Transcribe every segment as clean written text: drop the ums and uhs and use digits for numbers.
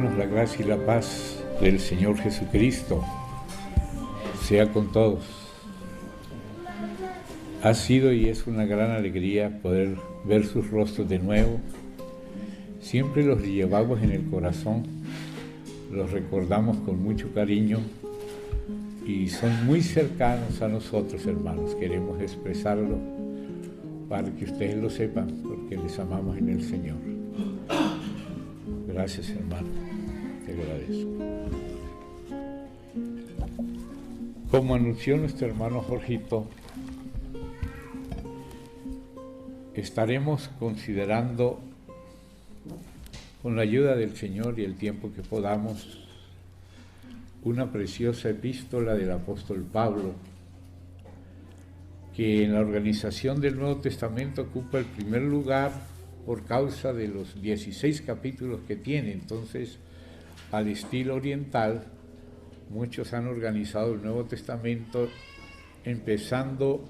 hermanos, la gracia y la paz del Señor Jesucristo sea con todos. Ha sido y es una gran alegría poder ver sus rostros de nuevo. Siempre los llevamos en el corazón, los recordamos con mucho cariño y son muy cercanos a nosotros, hermanos. Queremos expresarlo para que ustedes lo sepan, porque les amamos en el Señor. Gracias, hermano, te agradezco. Como anunció nuestro hermano Jorgito, estaremos considerando, con la ayuda del Señor y el tiempo que podamos, una preciosa epístola del apóstol Pablo, que en la organización del Nuevo Testamento ocupa el primer lugar por causa de los 16 capítulos que tiene. Entonces, al estilo oriental, muchos han organizado el Nuevo Testamento empezando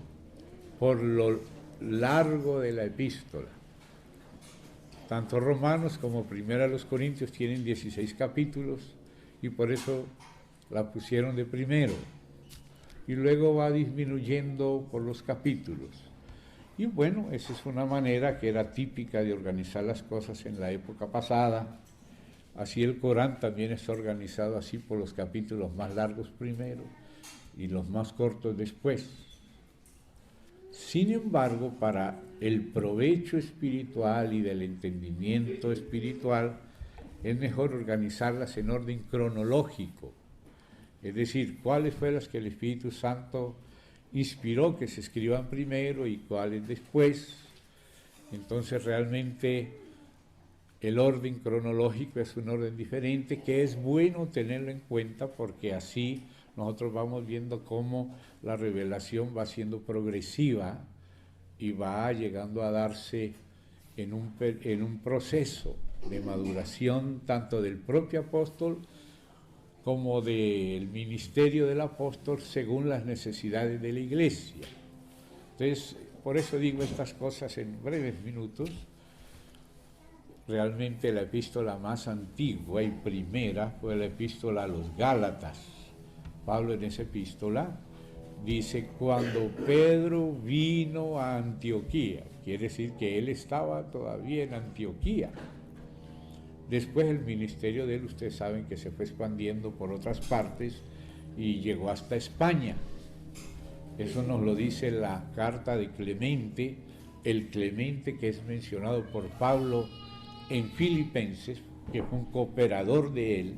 por lo largo de la epístola. Tanto Romanos como Primera a los Corintios tienen 16 capítulos y por eso la pusieron de primero. Y luego va disminuyendo por los capítulos. Y bueno, esa es una manera que era típica de organizar las cosas en la época pasada. Así el Corán también está organizado así, por los capítulos más largos primero y los más cortos después. Sin embargo, para el provecho espiritual y del entendimiento espiritual, es mejor organizarlas en orden cronológico. Es decir, cuáles fueron las que el Espíritu Santo inspiró que se escriban primero y cuáles después. Entonces realmente el orden cronológico es un orden diferente, que es bueno tenerlo en cuenta porque así nosotros vamos viendo cómo la revelación va siendo progresiva y va llegando a darse en un proceso de maduración tanto del propio apóstol como del ministerio del apóstol según las necesidades de la iglesia. Entonces, por eso digo estas cosas en breves minutos. Realmente la epístola más antigua y primera fue la epístola a los Gálatas. Pablo en esa epístola dice, cuando Pedro vino a Antioquía, quiere decir que él estaba todavía en Antioquía. Después el ministerio de él, ustedes saben que se fue expandiendo por otras partes y llegó hasta España. Eso nos lo dice la carta de Clemente, el Clemente que es mencionado por Pablo en Filipenses, que fue un cooperador de él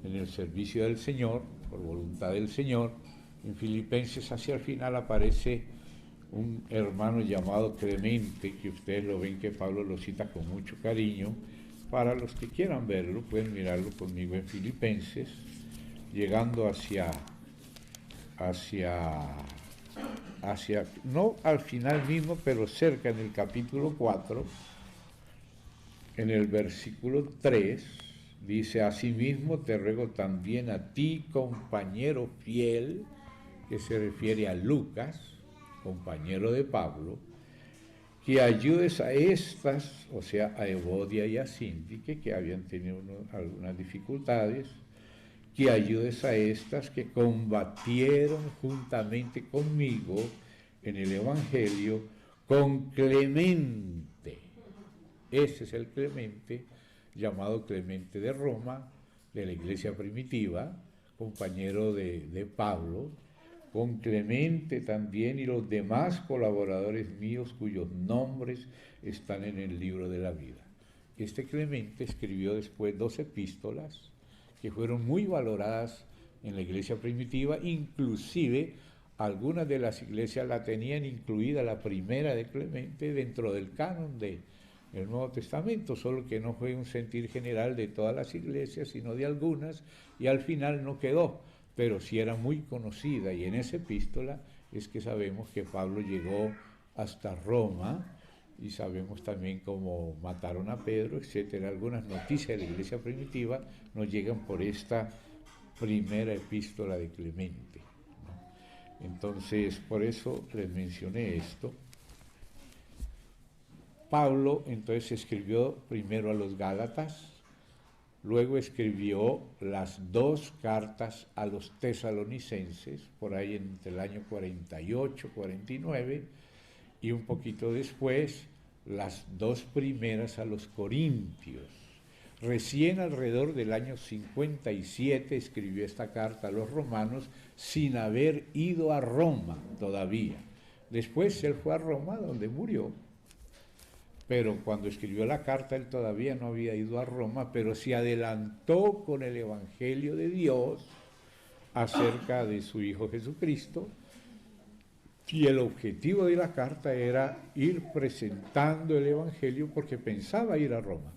en el servicio del Señor, por voluntad del Señor. En Filipenses hacia el final aparece un hermano llamado Clemente, que ustedes lo ven que Pablo lo cita con mucho cariño. Para los que quieran verlo, pueden mirarlo conmigo en Filipenses, llegando hacia no al final mismo, pero cerca en el capítulo 4, en el versículo 3, dice, asimismo te ruego también a ti, compañero fiel, que se refiere a Lucas, compañero de Pablo, que ayudes a estas, o sea, a Evodia y a Síntique, que habían tenido algunas dificultades, que ayudes a estas que combatieron juntamente conmigo en el Evangelio con Clemente. Ese es el Clemente, llamado Clemente de Roma, de la iglesia primitiva, compañero de Pablo, con Clemente también y los demás colaboradores míos cuyos nombres están en el libro de la vida. Este Clemente escribió después 2 epístolas que fueron muy valoradas en la iglesia primitiva, inclusive algunas de las iglesias la tenían incluida la primera de Clemente dentro del canon del Nuevo Testamento, solo que no fue un sentir general de todas las iglesias, sino de algunas, y al final no quedó, pero sí era muy conocida, y en esa epístola es que sabemos que Pablo llegó hasta Roma, y sabemos también cómo mataron a Pedro, etcétera. Algunas noticias de la iglesia primitiva nos llegan por esta primera epístola de Clemente, ¿no? Entonces, por eso les mencioné esto. Pablo entonces escribió primero a los Gálatas, Luego escribió las 2 cartas a los tesalonicenses, por ahí entre el año 48, 49, y un poquito después las 2 primeras a los corintios. Recién alrededor del año 57 escribió esta carta a los romanos sin haber ido a Roma todavía. Después él fue a Roma, donde murió, pero cuando escribió la carta él todavía no había ido a Roma, pero se adelantó con el Evangelio de Dios acerca de su Hijo Jesucristo, y el objetivo de la carta era ir presentando el Evangelio porque pensaba ir a Roma.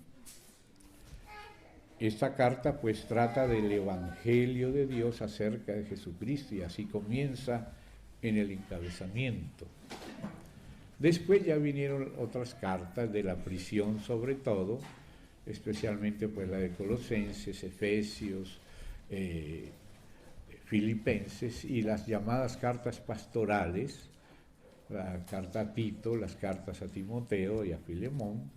Esta carta pues trata del Evangelio de Dios acerca de Jesucristo, y así comienza en el encabezamiento. Después ya vinieron otras cartas de la prisión, sobre todo, especialmente pues la de Colosenses, Efesios, Filipenses, y las llamadas cartas pastorales, la carta a Tito, las cartas a Timoteo y a Filemón.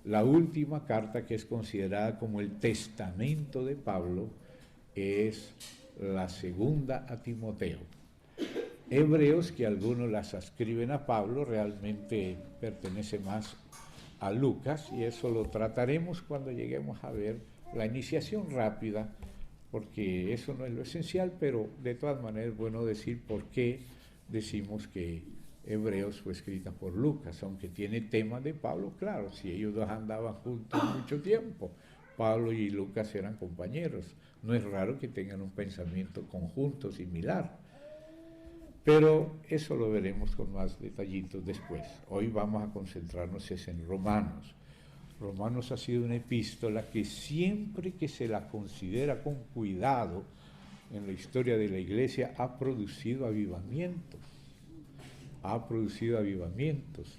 La última carta, que es considerada como el testamento de Pablo, es la segunda a Timoteo. Hebreos, que algunos las ascriben a Pablo, realmente pertenece más a Lucas, y eso lo trataremos cuando lleguemos a ver la iniciación rápida, porque eso no es lo esencial, pero de todas maneras es bueno decir por qué decimos que Hebreos fue escrita por Lucas, aunque tiene temas de Pablo, claro, si ellos dos andaban juntos mucho tiempo. Pablo y Lucas eran compañeros, no es raro que tengan un pensamiento conjunto, similar. Pero eso lo veremos con más detallitos después. Hoy vamos a concentrarnos en Romanos. Romanos ha sido una epístola que siempre que se la considera con cuidado en la historia de la Iglesia ha producido avivamientos.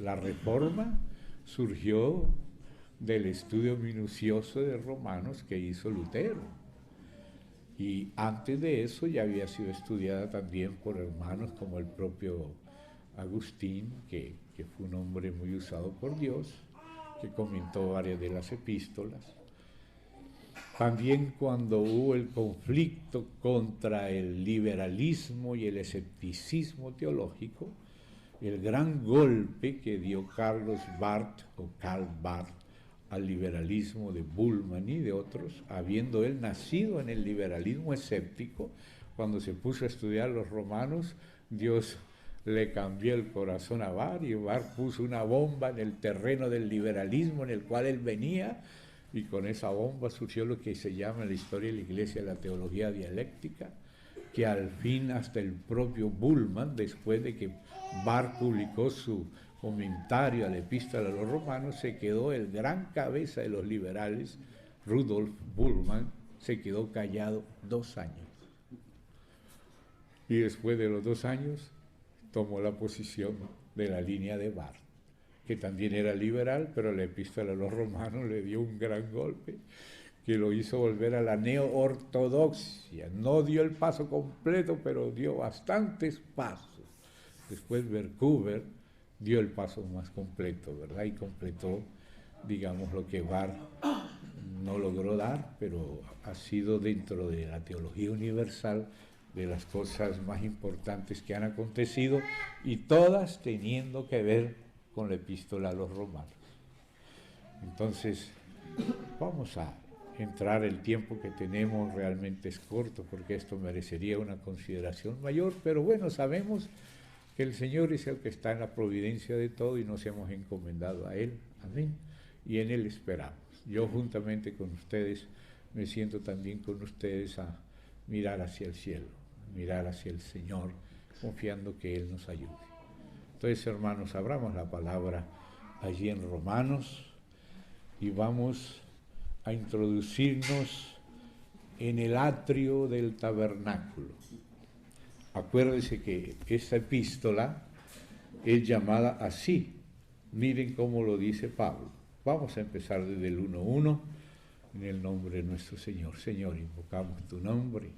La Reforma surgió del estudio minucioso de Romanos que hizo Lutero. Y antes de eso ya había sido estudiada también por hermanos como el propio Agustín, que fue un hombre muy usado por Dios, que comentó varias de las epístolas. También cuando hubo el conflicto contra el liberalismo y el escepticismo teológico, el gran golpe que dio Karl Barth al liberalismo de Bultmann y de otros, habiendo él nacido en el liberalismo escéptico, cuando se puso a estudiar los romanos, Dios le cambió el corazón a Barth, y Barth puso una bomba en el terreno del liberalismo en el cual él venía, y con esa bomba surgió lo que se llama en la historia de la Iglesia la teología dialéctica, que al fin hasta el propio Bultmann, después de que Barth publicó su comentario a la epístola a los romanos, se quedó el gran cabeza de los liberales, Rudolf Bultmann, se quedó callado 2 años. Y después de los 2 años tomó la posición de la línea de Barth, que también era liberal, pero la epístola a los romanos le dio un gran golpe que lo hizo volver a la neo-ortodoxia. No dio el paso completo, pero dio bastantes pasos. Después Vercouver dio el paso más completo, ¿verdad? Y completó, digamos, lo que Barth no logró dar, pero ha sido dentro de la teología universal de las cosas más importantes que han acontecido, y todas teniendo que ver con la epístola a los romanos. Entonces, vamos a entrar. El tiempo que tenemos realmente es corto, porque esto merecería una consideración mayor, pero bueno, sabemos que el Señor es el que está en la providencia de todo y nos hemos encomendado a Él, amén, y en Él esperamos. Yo juntamente con ustedes me siento también con ustedes a mirar hacia el cielo, a mirar hacia el Señor, confiando que Él nos ayude. Entonces, hermanos, abramos la palabra allí en Romanos y vamos a introducirnos en el atrio del tabernáculo. Acuérdense que esta epístola es llamada así. Miren cómo lo dice Pablo. Vamos a empezar desde el 1:1, en el nombre de nuestro Señor. Señor, invocamos tu nombre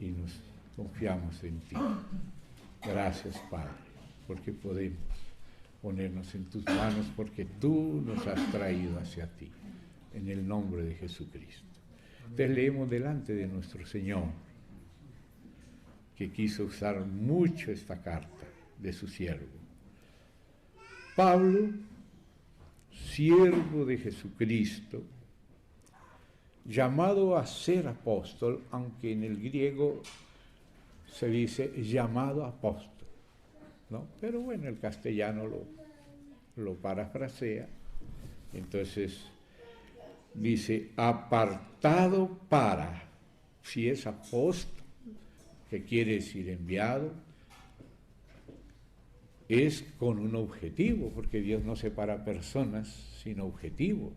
y nos confiamos en ti. Gracias, Padre, porque podemos ponernos en tus manos, porque tú nos has traído hacia ti. En el nombre de Jesucristo. Entonces leemos delante de nuestro Señor, que quiso usar mucho esta carta de su siervo. Pablo, siervo de Jesucristo, llamado a ser apóstol, aunque en el griego se dice llamado apóstol, ¿no? Pero bueno, el castellano lo parafrasea, entonces dice apartado para, si es apóstol, que quiere decir enviado, es con un objetivo, porque Dios no separa personas sin objetivo.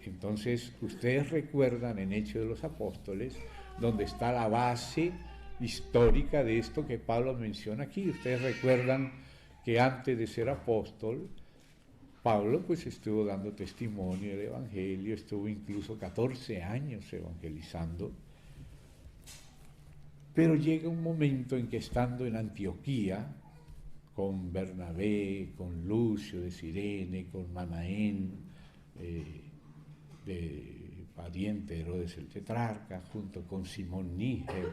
Entonces, ustedes recuerdan en Hechos de los Apóstoles, donde está la base histórica de esto que Pablo menciona aquí. Ustedes recuerdan que antes de ser apóstol, Pablo pues estuvo dando testimonio del Evangelio, estuvo incluso 14 años evangelizando. Pero llega un momento en que estando en Antioquía, con Bernabé, con Lucio de Cirene, con Manaén, de pariente de Herodes el tetrarca, junto con Simón Níger,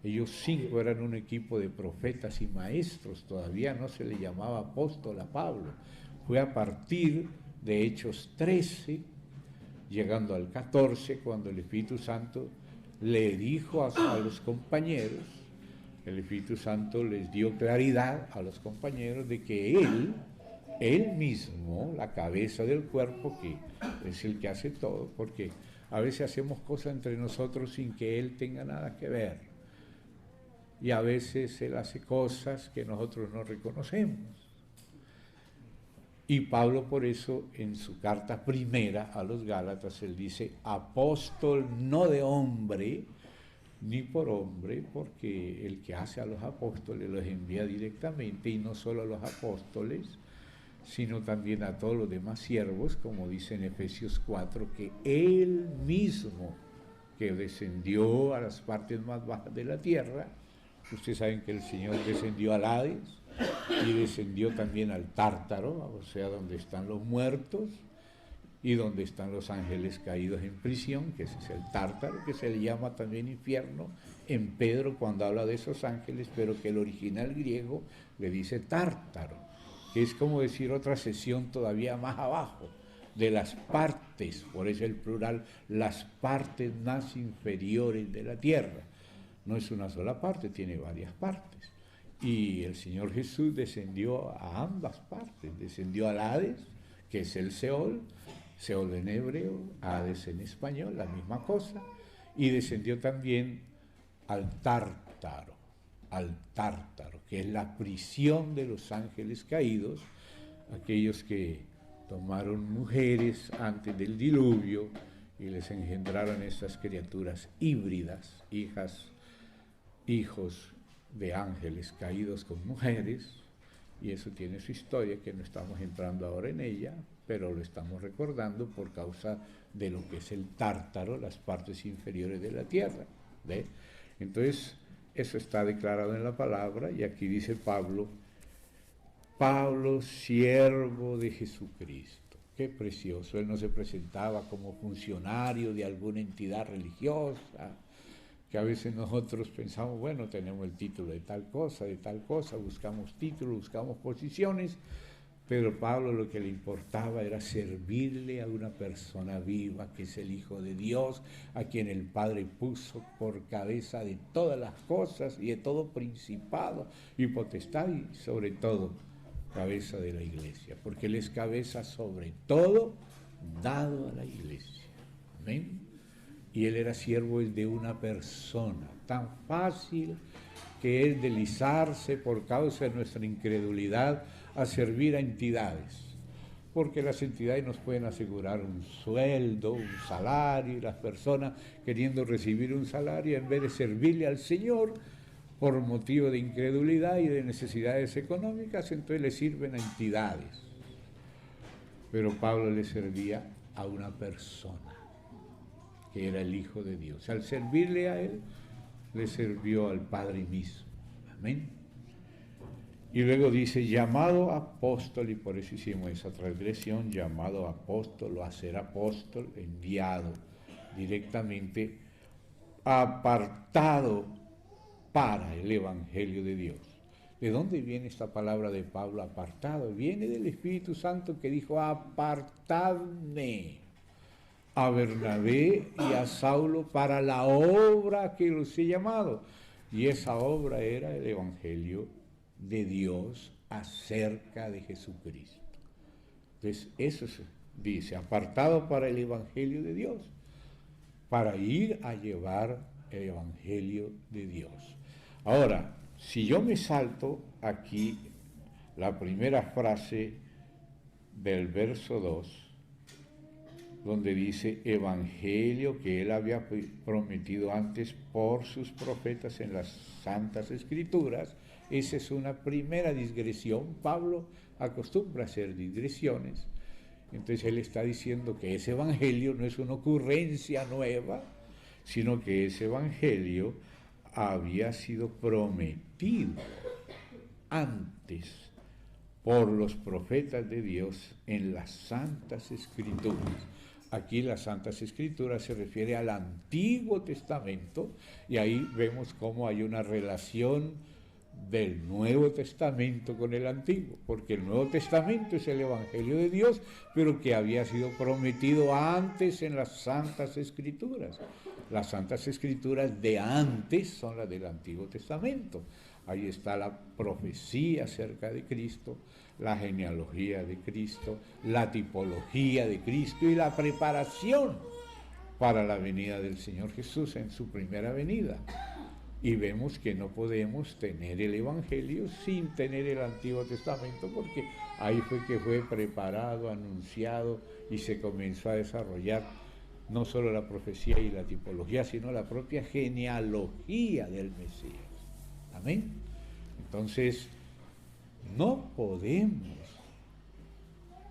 ellos 5 eran un equipo de profetas y maestros, todavía no se le llamaba apóstol a Pablo. Fue a partir de Hechos 13, llegando al 14, cuando el Espíritu Santo le dijo a los compañeros, el Espíritu Santo les dio claridad a los compañeros de que él mismo, la cabeza del cuerpo, que es el que hace todo, porque a veces hacemos cosas entre nosotros sin que Él tenga nada que ver. Y a veces Él hace cosas que nosotros no reconocemos. Y Pablo por eso en su carta primera a los Gálatas, él dice, apóstol no de hombre, ni por hombre, porque el que hace a los apóstoles los envía directamente, y no solo a los apóstoles, sino también a todos los demás siervos, como dice en Efesios 4, que Él mismo, que descendió a las partes más bajas de la tierra, ustedes saben que el Señor descendió al Hades, y descendió también al Tártaro, o sea, donde están los muertos, y donde están los ángeles caídos en prisión, que ese es el Tártaro, que se le llama también infierno en Pedro cuando habla de esos ángeles, pero que el original griego le dice Tártaro, que es como decir otra sección todavía más abajo, de las partes, por eso el plural, las partes más inferiores de la tierra. No es una sola parte, tiene varias partes. Y el Señor Jesús descendió a ambas partes, descendió al Hades, que es el Seol en hebreo, Hades en español, la misma cosa, y descendió también al Tártaro, que es la prisión de los ángeles caídos, aquellos que tomaron mujeres antes del diluvio y les engendraron estas criaturas híbridas, hijos de ángeles caídos con mujeres, y eso tiene su historia que no estamos entrando ahora en ella, pero lo estamos recordando por causa de lo que es el Tártaro, las partes inferiores de la tierra, ¿ve? Entonces, eso está declarado en la palabra, y aquí dice Pablo, siervo de Jesucristo. Qué precioso, él no se presentaba como funcionario de alguna entidad religiosa, que a veces nosotros pensamos, bueno, tenemos el título de tal cosa, buscamos títulos, buscamos posiciones, pero Pablo lo que le importaba era servirle a una persona viva, que es el Hijo de Dios, a quien el Padre puso por cabeza de todas las cosas y de todo principado y potestad, y sobre todo cabeza de la iglesia, porque Él es cabeza sobre todo dado a la iglesia. Amén. Y Él era siervo de una persona, tan fácil que es deslizarse por causa de nuestra incredulidad a servir a entidades, porque las entidades nos pueden asegurar un sueldo, un salario, y las personas queriendo recibir un salario en vez de servirle al Señor por motivo de incredulidad y de necesidades económicas, entonces le sirven a entidades. Pero Pablo le servía a una persona, que era el Hijo de Dios. Al servirle a Él, le sirvió al Padre mismo. Amén. Y luego dice, llamado apóstol, y por eso hicimos esa transgresión, llamado apóstol o a ser apóstol, enviado directamente apartado para el Evangelio de Dios. ¿De dónde viene esta palabra de Pablo, apartado? Viene del Espíritu Santo que dijo, apartadme a Bernabé y a Saulo para la obra que los he llamado. Y esa obra era el Evangelio de Dios acerca de Jesucristo. Entonces, eso se dice, apartado para el Evangelio de Dios, para ir a llevar el Evangelio de Dios. Ahora, si yo me salto aquí la primera frase del verso 2, donde dice Evangelio que él había prometido antes por sus profetas en las Santas Escrituras, esa es una primera digresión. Pablo acostumbra a hacer digresiones. Entonces él está diciendo que ese Evangelio no es una ocurrencia nueva, sino que ese Evangelio había sido prometido antes por los profetas de Dios en las Santas Escrituras. Aquí las Santas Escrituras se refiere al Antiguo Testamento, y ahí vemos cómo hay una relación del Nuevo Testamento con el Antiguo, porque el Nuevo Testamento es el Evangelio de Dios, pero que había sido prometido antes en las Santas Escrituras. Las Santas Escrituras de antes son las del Antiguo Testamento. Ahí está la profecía acerca de Cristo, la genealogía de Cristo, la tipología de Cristo y la preparación para la venida del Señor Jesús en su primera venida. Y vemos que no podemos tener el Evangelio sin tener el Antiguo Testamento, porque ahí fue que fue preparado, anunciado y se comenzó a desarrollar no solo la profecía y la tipología, sino la propia genealogía del Mesías. Amén. Entonces, no podemos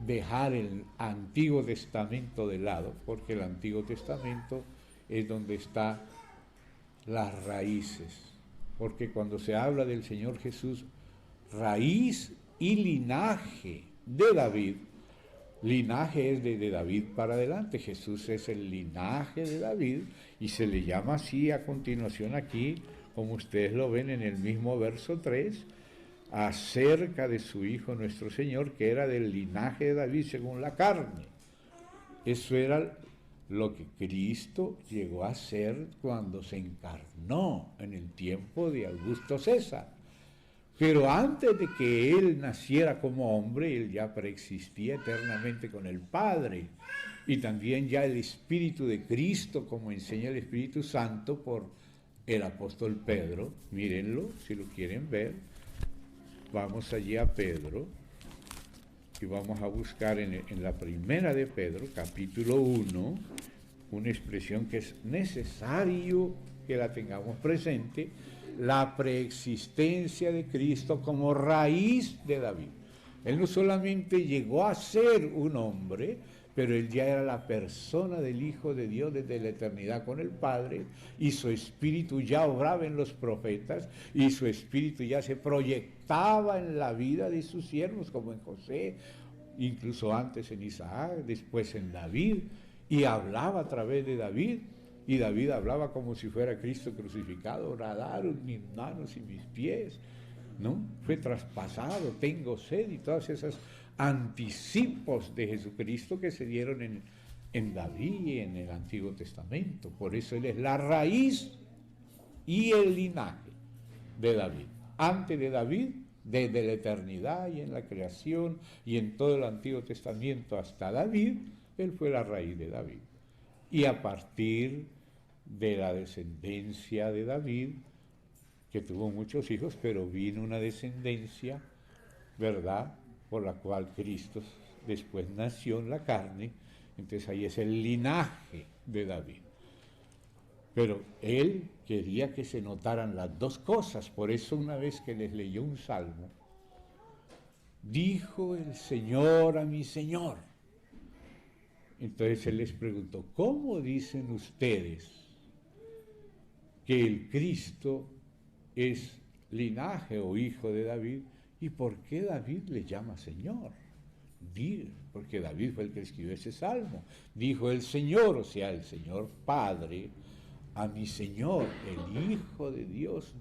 dejar el Antiguo Testamento de lado, porque el Antiguo Testamento es donde están las raíces. Porque cuando se habla del Señor Jesús, raíz y linaje de David, linaje es de David para adelante. Jesús es el linaje de David y se le llama así a continuación aquí, como ustedes lo ven en el mismo verso 3, acerca de su Hijo nuestro Señor, que era del linaje de David según la carne. Eso era lo que Cristo llegó a ser cuando se encarnó en el tiempo de Augusto César. Pero antes de que él naciera como hombre, él ya preexistía eternamente con el Padre. Y también ya el Espíritu de Cristo, como enseña el Espíritu Santo por el apóstol Pedro. Mírenlo, si lo quieren ver. Vamos allí a Pedro y vamos a buscar en la primera de Pedro, capítulo 1, una expresión que es necesario que la tengamos presente: la preexistencia de Cristo como raíz de David. Él no solamente llegó a ser un hombre, pero él ya era la persona del Hijo de Dios desde la eternidad con el Padre, y su espíritu ya obraba en los profetas, y su espíritu ya se proyectaba en la vida de sus siervos, como en José, incluso antes en Isaac, después en David, y hablaba a través de David. Y David hablaba como si fuera Cristo crucificado: radaron mis manos y mis pies, ¿no? Fue traspasado, tengo sed, y todas esas anticipos de Jesucristo que se dieron en David y en el Antiguo Testamento. Por eso él es la raíz y el linaje de David. Antes de David, desde la eternidad y en la creación y en todo el Antiguo Testamento hasta David, él fue la raíz de David. Y a partir de la descendencia de David, que tuvo muchos hijos, pero vino una descendencia, ¿verdad?, por la cual Cristo después nació en la carne. Entonces ahí es el linaje de David. Pero él quería que se notaran las dos cosas. Por eso una vez que les leyó un salmo, dijo el Señor a mi Señor. Entonces él les preguntó: ¿cómo dicen ustedes que el Cristo es linaje o hijo de David? ¿Y por qué David le llama Señor? porque David fue el que escribió ese salmo. Dijo el Señor, o sea, el Señor Padre, a mi Señor, el Hijo de Dios,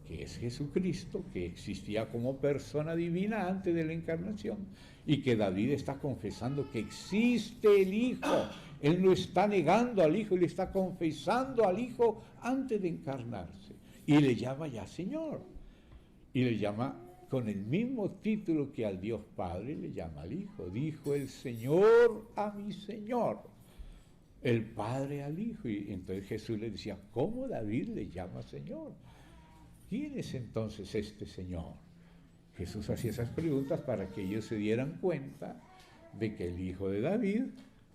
que es Jesucristo, que existía como persona divina antes de la encarnación, y que David está confesando que existe el Hijo. Él no está negando al Hijo, él está confesando al Hijo antes de encarnarse. Y le llama ya Señor. Y le llama con el mismo título que al Dios Padre, le llama al Hijo. Dijo el Señor a mi Señor, el Padre al Hijo. Y entonces Jesús le decía, ¿cómo David le llama Señor? ¿Quién es entonces este Señor? Jesús hacía esas preguntas para que ellos se dieran cuenta de que el Hijo de David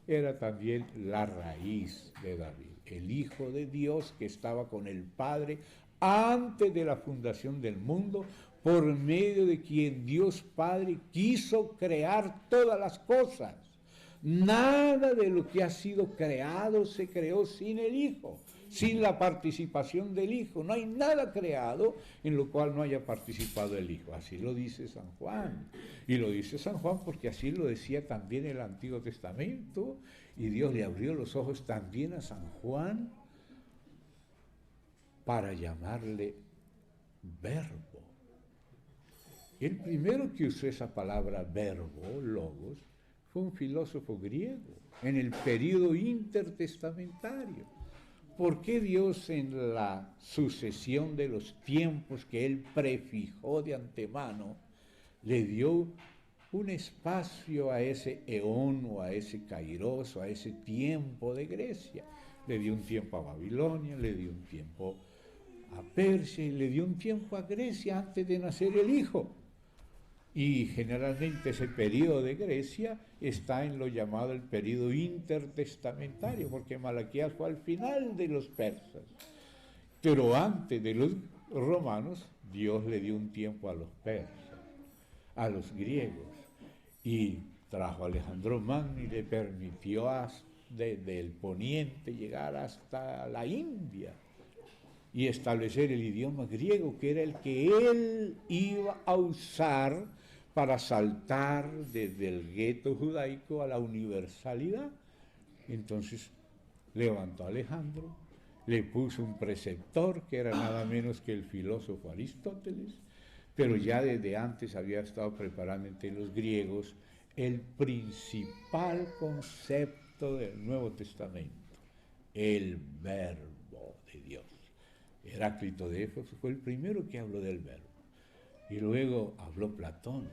era también la raíz de David, el Hijo de Dios que estaba con el Padre antes de la fundación del mundo, por medio de quien Dios Padre quiso crear todas las cosas. Nada de lo que ha sido creado se creó sin el Hijo, sin la participación del Hijo. No hay nada creado en lo cual no haya participado el Hijo. Así lo dice San Juan. Y lo dice San Juan porque así lo decía también el Antiguo Testamento. Y Dios le abrió los ojos también a San Juan para llamarle Verbo. El primero que usó esa palabra verbo, logos, fue un filósofo griego en el período intertestamentario. ¿Por qué Dios en la sucesión de los tiempos que Él prefijó de antemano le dio un espacio a ese eón o a ese kairos o a ese tiempo de Grecia? Le dio un tiempo a Babilonia, le dio un tiempo a Persia y le dio un tiempo a Grecia antes de nacer el Hijo. Y generalmente ese periodo de Grecia está en lo llamado el periodo intertestamentario, porque Malaquías fue al final de los persas. Pero antes de los romanos, Dios le dio un tiempo a los persas, a los griegos, y trajo a Alejandro Magno y le permitió desde el poniente llegar hasta la India y establecer el idioma griego, que era el que él iba a usar para saltar desde el gueto judaico a la universalidad. Entonces levantó a Alejandro, le puso un preceptor que era nada menos que el filósofo Aristóteles, pero ya desde antes había estado preparando entre los griegos el principal concepto del Nuevo Testamento, el Verbo de Dios. Heráclito de Éfeso fue el primero que habló del verbo. Y luego habló Platón.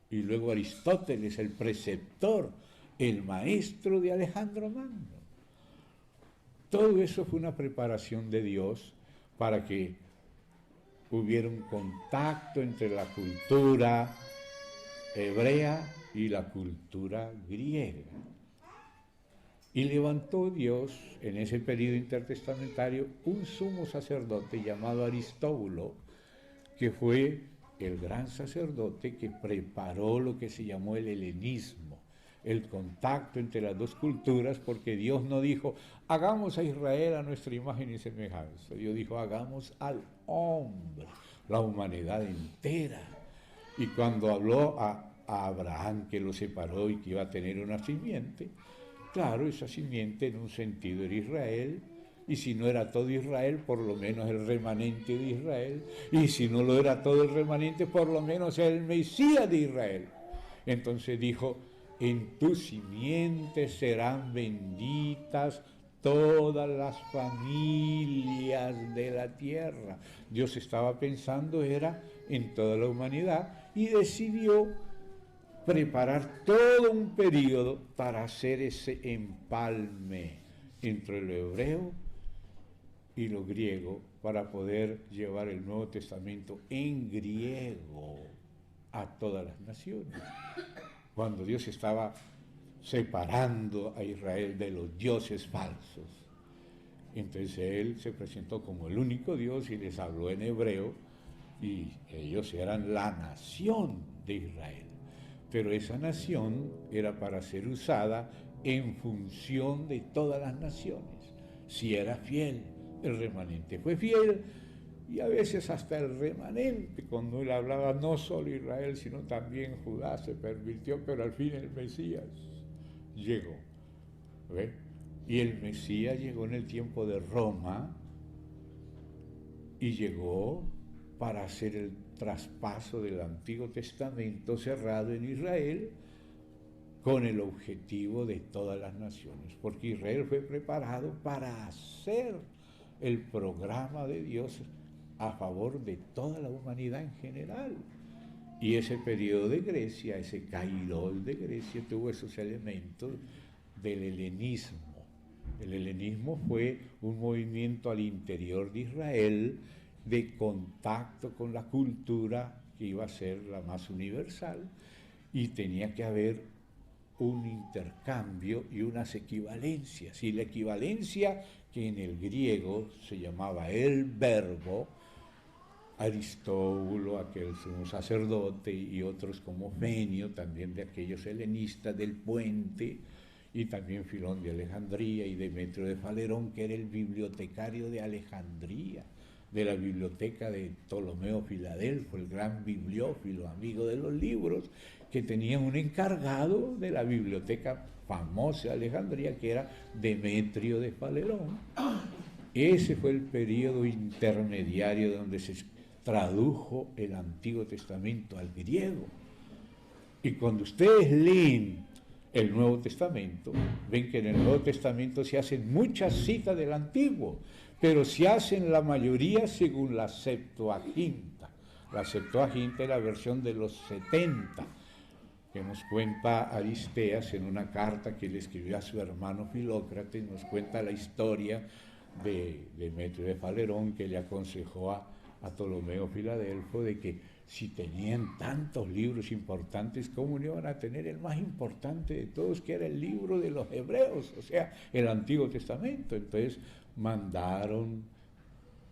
Y luego Aristóteles, el preceptor, el maestro de Alejandro Magno. Todo eso fue una preparación de Dios para que hubiera un contacto entre la cultura hebrea y la cultura griega. Y levantó Dios en ese periodo intertestamentario un sumo sacerdote llamado Aristóbulo, que fue el gran sacerdote que preparó lo que se llamó el helenismo, el contacto entre las dos culturas, porque Dios no dijo, hagamos a Israel a nuestra imagen y semejanza. Dios dijo, hagamos al hombre, la humanidad entera. Y cuando habló a Abraham, que lo separó y que iba a tener una simiente, claro, esa simiente en un sentido era Israel, y si no era todo Israel, por lo menos el remanente de Israel, y si no lo era todo el remanente, por lo menos el Mesías de Israel. Entonces dijo, en tu simiente serán benditas todas las familias de la tierra. Dios estaba pensando, era en toda la humanidad, y decidió preparar todo un periodo para hacer ese empalme entre lo hebreo y lo griego, para poder llevar el Nuevo Testamento en griego a todas las naciones. Cuando Dios estaba separando a Israel de los dioses falsos, entonces Él se presentó como el único Dios y les habló en hebreo, y ellos eran la nación de Israel. Pero esa nación era para ser usada en función de todas las naciones. Si era fiel, el remanente fue fiel, y a veces hasta el remanente, cuando él hablaba no solo Israel, sino también Judá, se pervirtió, pero al fin el Mesías llegó. ¿Ve? Y el Mesías llegó en el tiempo de Roma y llegó para hacer el traspaso del Antiguo Testamento cerrado en Israel con el objetivo de todas las naciones, porque Israel fue preparado para hacer el programa de Dios a favor de toda la humanidad en general. Y ese periodo de Grecia, ese Kairos de Grecia, tuvo esos elementos del helenismo. El helenismo fue un movimiento al interior de Israel de contacto con la cultura que iba a ser la más universal, y tenía que haber un intercambio y unas equivalencias. Y la equivalencia, que en el griego se llamaba el verbo, Aristóbulo, aquel sumo sacerdote, y otros como Menio, también de aquellos helenistas del Puente, y también Filón de Alejandría y Demetrio de Falerón, que era el bibliotecario de Alejandría, de la biblioteca de Ptolomeo Filadelfo, el gran bibliófilo, amigo de los libros, que tenía un encargado de la biblioteca famosa de Alejandría, que era Demetrio de Falerón. Ese fue el periodo intermediario donde se tradujo el Antiguo Testamento al griego. Y cuando ustedes leen el Nuevo Testamento, ven que en el Nuevo Testamento se hacen muchas citas del Antiguo, pero se hacen la mayoría según la Septuaginta. La Septuaginta es la versión de los 70, que nos cuenta Aristeas en una carta que le escribió a su hermano Filócrates, nos cuenta la historia de Demetrio de Falerón, que le aconsejó a Ptolomeo Filadelfo de que si tenían tantos libros importantes, ¿cómo no iban a tener el más importante de todos, que era el libro de los hebreos, o sea, el Antiguo Testamento? Entonces mandaron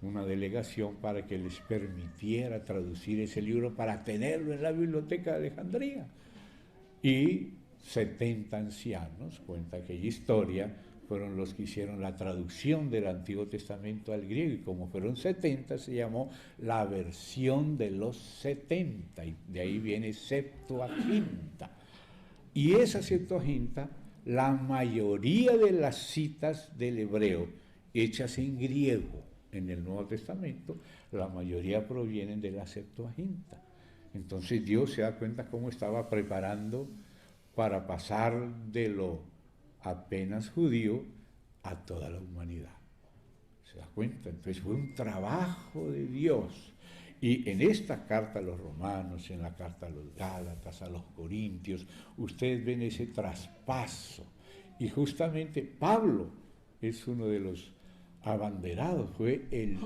una delegación para que les permitiera traducir ese libro para tenerlo en la biblioteca de Alejandría. Y 70 ancianos, cuenta aquella historia, fueron los que hicieron la traducción del Antiguo Testamento al griego, y como fueron 70, se llamó la versión de los 70, y de ahí viene Septuaginta. Y esa Septuaginta, la mayoría de las citas del hebreo hechas en griego en el Nuevo Testamento, la mayoría provienen de la Septuaginta. Entonces Dios se da cuenta cómo estaba preparando para pasar de lo apenas judío a toda la humanidad. ¿Se da cuenta? Entonces fue un trabajo de Dios. Y en esta carta a los romanos, en la carta a los gálatas, a los corintios, ustedes ven ese traspaso. Y justamente Pablo es uno de los abanderados, fue el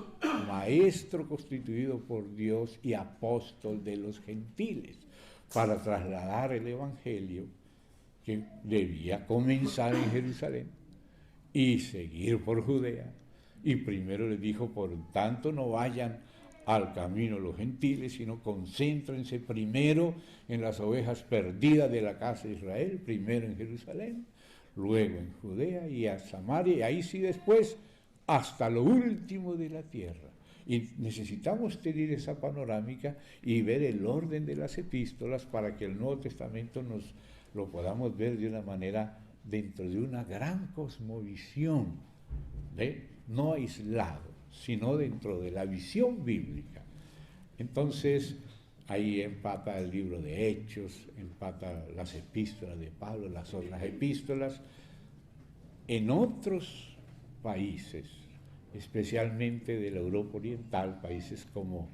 maestro constituido por Dios y apóstol de los gentiles para trasladar el evangelio, que debía comenzar en Jerusalén y seguir por Judea. Y primero les dijo: por tanto no vayan al camino los gentiles, sino concéntrense primero en las ovejas perdidas de la casa de Israel, primero en Jerusalén, luego en Judea y a Samaria, y ahí sí después hasta lo último de la tierra. Y necesitamos tener esa panorámica y ver el orden de las epístolas para que el Nuevo Testamento nos lo podamos ver de una manera dentro de una gran cosmovisión, no aislado, sino dentro de la visión bíblica. Entonces, ahí empata el libro de Hechos, empata las epístolas de Pablo, las otras epístolas. En otros países, especialmente de la Europa Oriental, países como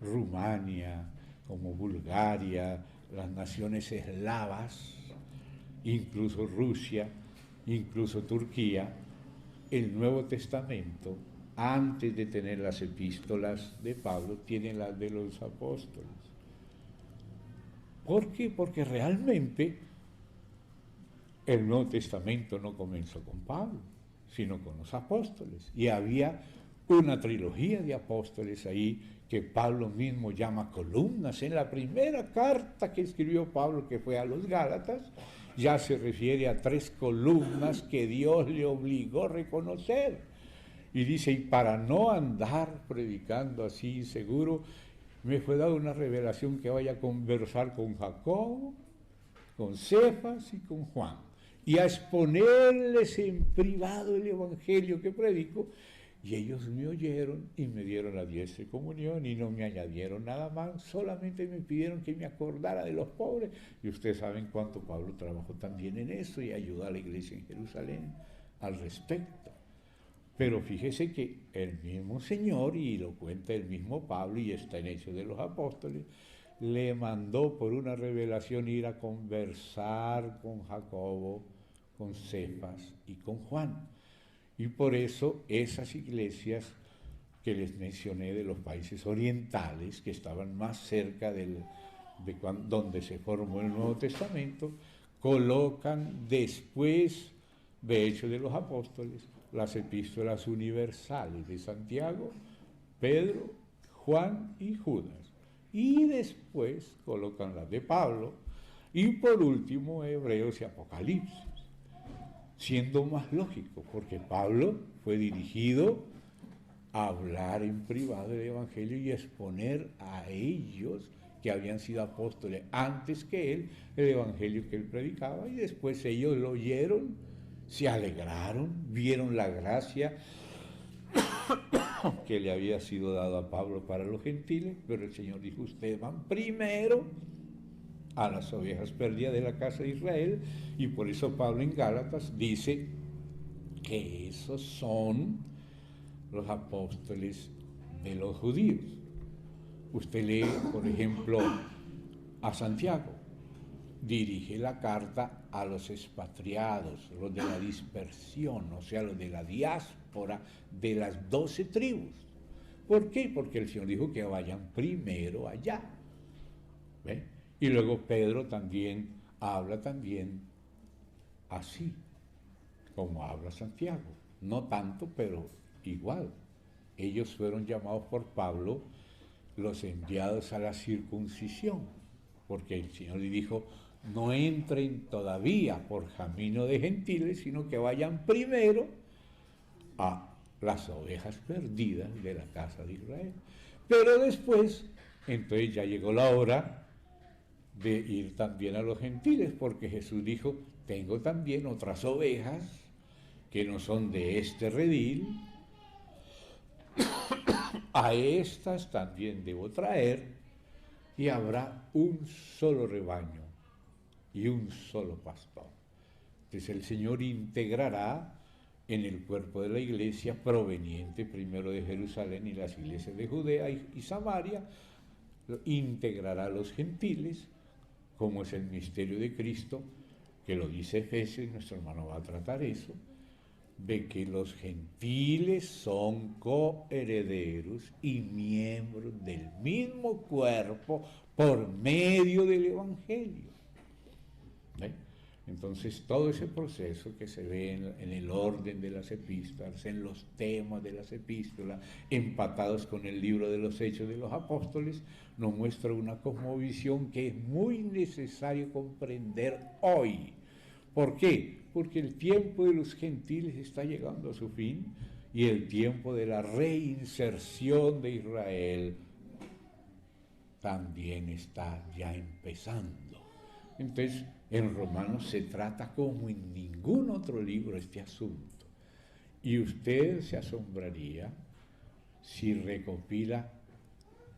Rumania, como Bulgaria, las naciones eslavas, incluso Rusia, incluso Turquía, el Nuevo Testamento, antes de tener las epístolas de Pablo, tiene las de los apóstoles. ¿Por qué? Porque realmente el Nuevo Testamento no comenzó con Pablo, sino con los apóstoles. Y había una trilogía de apóstoles ahí que Pablo mismo llama columnas. En la primera carta que escribió Pablo, que fue a los Gálatas, ya se refiere a 3 columnas que Dios le obligó a reconocer. Y dice, y para no andar predicando así inseguro, me fue dada una revelación que vaya a conversar con Jacobo, con Cefas y con Juan, y a exponerles en privado el evangelio que predico. Y ellos me oyeron y me dieron la 10ª comunión y no me añadieron nada más, solamente me pidieron que me acordara de los pobres. Y ustedes saben cuánto Pablo trabajó también en eso y ayudó a la iglesia en Jerusalén al respecto. Pero fíjese que el mismo Señor, y lo cuenta el mismo Pablo y está en Hechos de los Apóstoles, le mandó por una revelación ir a conversar con Jacobo, con Cefas y con Juan. Y por eso esas iglesias que les mencioné de los países orientales, que estaban más cerca donde se formó el Nuevo Testamento, colocan después de Hechos de los Apóstoles las epístolas universales de Santiago, Pedro, Juan y Judas. Y después colocan las de Pablo y por último Hebreos y Apocalipsis, siendo más lógico, porque Pablo fue dirigido a hablar en privado del Evangelio y a exponer a ellos que habían sido apóstoles antes que él, el Evangelio que él predicaba, y después ellos lo oyeron, se alegraron, vieron la gracia que le había sido dado a Pablo para los gentiles, pero el Señor dijo, ustedes van primero a las ovejas perdidas de la casa de Israel, y por eso Pablo en Gálatas dice que esos son los apóstoles de los judíos. Usted lee, por ejemplo, a Santiago, dirige la carta a los expatriados, los de la dispersión, o sea, los de la diáspora de las 12 tribus. ¿Por qué? Porque el Señor dijo que vayan primero allá. ¿Ve? Y luego Pedro también habla también así, como habla Santiago. No tanto, pero igual. Ellos fueron llamados por Pablo los enviados a la circuncisión, porque el Señor le dijo, no entren todavía por camino de gentiles, sino que vayan primero a las ovejas perdidas de la casa de Israel. Pero después, entonces ya llegó la hora de ir también a los gentiles, porque Jesús dijo, tengo también otras ovejas que no son de este redil, a estas también debo traer, y habrá un solo rebaño y un solo pastor. Entonces el Señor integrará en el cuerpo de la iglesia proveniente primero de Jerusalén y las iglesias de Judea y Samaria, integrará a los gentiles, como es el misterio de Cristo, que lo dice Efesios, nuestro hermano va a tratar eso, de que los gentiles son coherederos y miembros del mismo cuerpo por medio del Evangelio. ¿Ve? Entonces todo ese proceso que se ve en el orden de las epístolas, en los temas de las epístolas, empatados con el libro de los Hechos de los Apóstoles, nos muestra una cosmovisión que es muy necesario comprender hoy. ¿Por qué? Porque el tiempo de los gentiles está llegando a su fin y el tiempo de la reinserción de Israel también está ya empezando. Entonces, en Romanos se trata como en ningún otro libro este asunto. Y usted se asombraría si recopila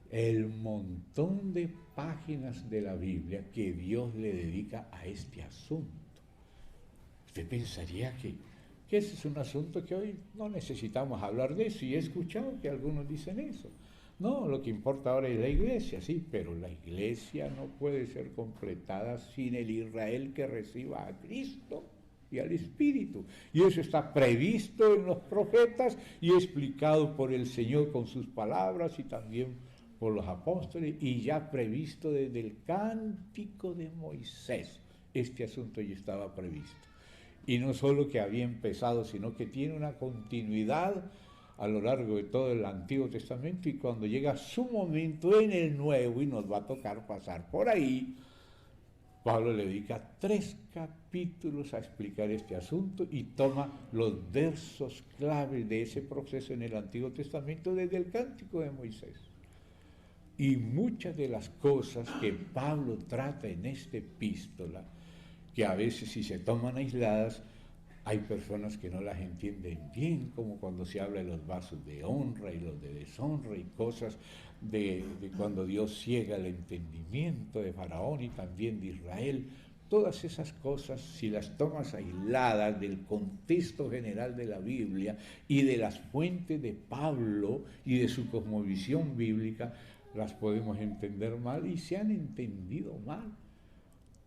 el montón de páginas de la Biblia que Dios le dedica a este asunto. Usted pensaría que ese es un asunto que hoy no necesitamos hablar de eso, y he escuchado que algunos dicen eso. No, lo que importa ahora es la iglesia, sí, pero la iglesia no puede ser completada sin el Israel que reciba a Cristo y al Espíritu. Y eso está previsto en los profetas y explicado por el Señor con sus palabras y también por los apóstoles, y ya previsto desde el cántico de Moisés. Este asunto ya estaba previsto. Y no solo que había empezado, sino que tiene una continuidad a lo largo de todo el Antiguo Testamento, y cuando llega su momento en el Nuevo y nos va a tocar pasar por ahí, Pablo le dedica 3 capítulos a explicar este asunto y toma los versos claves de ese proceso en el Antiguo Testamento desde el Cántico de Moisés. Y muchas de las cosas que Pablo trata en esta epístola, que a veces si se toman aisladas, hay personas que no las entienden bien, como cuando se habla de los vasos de honra y los de deshonra y cosas de cuando Dios ciega el entendimiento de Faraón y también de Israel. Todas esas cosas, si las tomas aisladas del contexto general de la Biblia y de las fuentes de Pablo y de su cosmovisión bíblica, las podemos entender mal y se han entendido mal,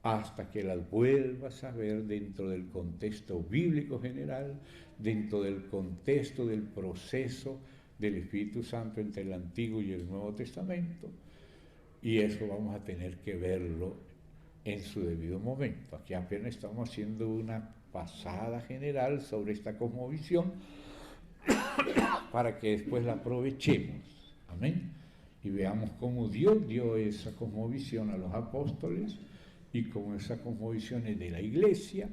hasta que las vuelvas a ver dentro del contexto bíblico general, dentro del contexto del proceso del Espíritu Santo entre el Antiguo y el Nuevo Testamento, y eso vamos a tener que verlo en su debido momento. Aquí apenas estamos haciendo una pasada general sobre esta cosmovisión para que después la aprovechemos, amén, y veamos cómo Dios dio esa cosmovisión a los apóstoles y como esa cosmovisión es de la iglesia,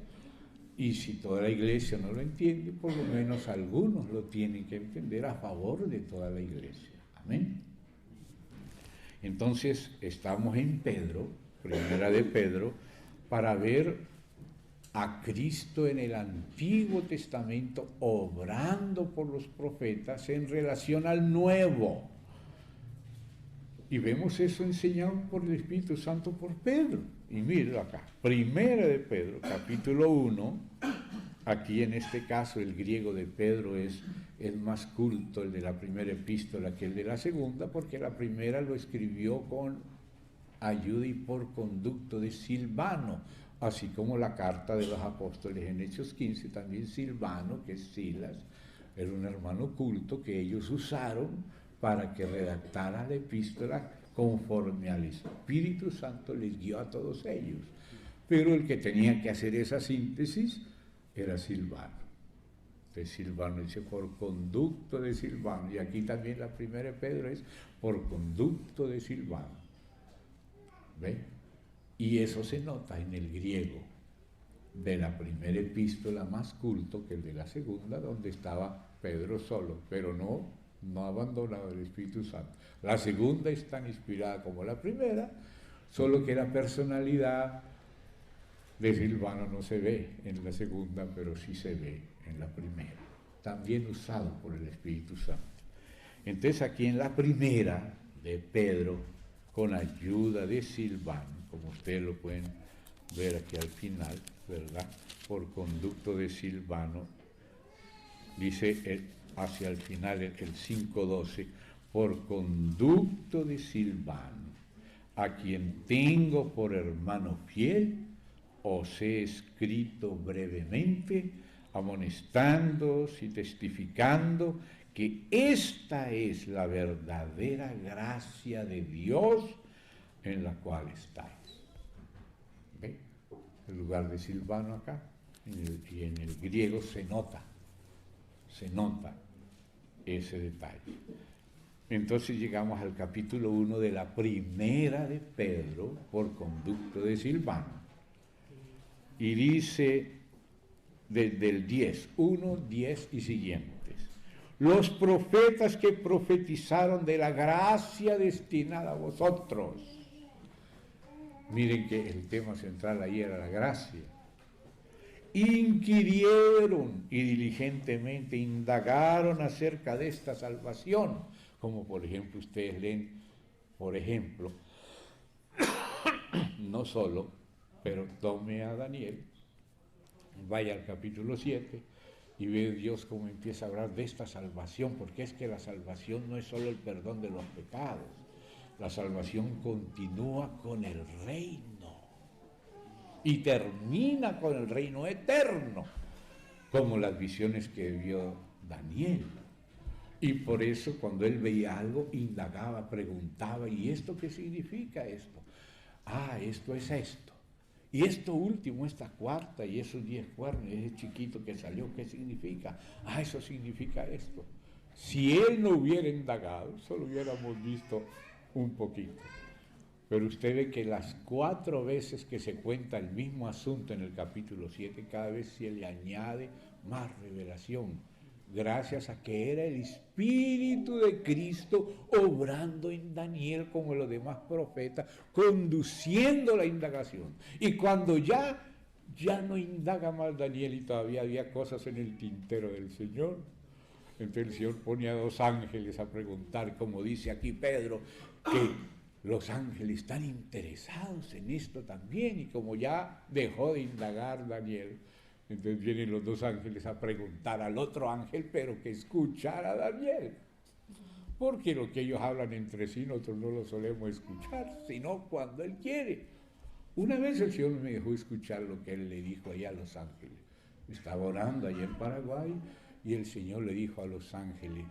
y si toda la iglesia no lo entiende, por lo menos algunos lo tienen que entender a favor de toda la iglesia. Amén. Entonces estamos en Pedro, primera de Pedro, para ver a Cristo en el Antiguo Testamento obrando por los profetas en relación al Nuevo. Y vemos eso enseñado por el Espíritu Santo por Pedro. Y mire acá, primera de Pedro, capítulo 1, aquí en este caso el griego de Pedro es más culto, el de la primera epístola, que el de la segunda, porque la primera lo escribió con ayuda y por conducto de Silvano, así como la carta de los apóstoles en Hechos 15, también Silvano, que es Silas, era un hermano culto que ellos usaron para que redactara la epístola conforme al Espíritu Santo les guió a todos ellos. Pero el que tenía que hacer esa síntesis era Silvano. Entonces Silvano dice por conducto de Silvano, y aquí también la primera de Pedro es por conducto de Silvano. ¿Ve? Y eso se nota en el griego de la primera epístola, más culto que el de la segunda, donde estaba Pedro solo, pero no abandonado el Espíritu Santo. La segunda es tan inspirada como la primera, solo que la personalidad de Silvano no se ve en la segunda, pero sí se ve en la primera, también usado por el Espíritu Santo. Entonces aquí en la primera de Pedro, con ayuda de Silvano, como ustedes lo pueden ver aquí al final, ¿verdad? Por conducto de Silvano, dice hacia el final el 5:12, por conducto de Silvano, a quien tengo por hermano fiel, os he escrito brevemente, amonestándoos y testificando que esta es la verdadera gracia de Dios en la cual estáis. ¿Ve? El lugar de Silvano acá, y en el griego se nota ese detalle. Entonces llegamos al capítulo 1 de la primera de Pedro, por conducto de Silvano, y dice desde el 10, 1, 10 y siguientes: los profetas que profetizaron de la gracia destinada a vosotros. Miren que el tema central ahí era la gracia. Inquirieron y diligentemente indagaron acerca de esta salvación, como por ejemplo ustedes leen, por ejemplo, no solo, pero tome a Daniel, vaya al capítulo 7 y ve Dios cómo empieza a hablar de esta salvación, porque es que la salvación no es solo el perdón de los pecados, la salvación continúa con el reino y termina con el reino eterno, como las visiones que vio Daniel. Y por eso cuando él veía algo, indagaba, preguntaba: ¿y esto qué significa esto? Ah, esto es esto. Y esto último, esta cuarta y esos 10 cuernos, ese chiquito que salió, ¿qué significa? Ah, eso significa esto. Si él no hubiera indagado, solo hubiéramos visto un poquito. Pero usted ve que las 4 veces que se cuenta el mismo asunto en el capítulo 7, cada vez se le añade más revelación, gracias a que era el Espíritu de Cristo obrando en Daniel como en los demás profetas, conduciendo la indagación. Y cuando ya no indaga más Daniel y todavía había cosas en el tintero del Señor, entonces el Señor pone a 2 ángeles a preguntar, como dice aquí Pedro, que los ángeles están interesados en esto también, y como ya dejó de indagar Daniel, entonces vienen los 2 ángeles a preguntar al otro ángel, pero que escuchara a Daniel. Porque lo que ellos hablan entre sí nosotros no lo solemos escuchar, sino cuando Él quiere. Una vez el Señor me dejó escuchar lo que Él le dijo allá a los ángeles. Estaba orando allá en Paraguay y el Señor le dijo a los ángeles: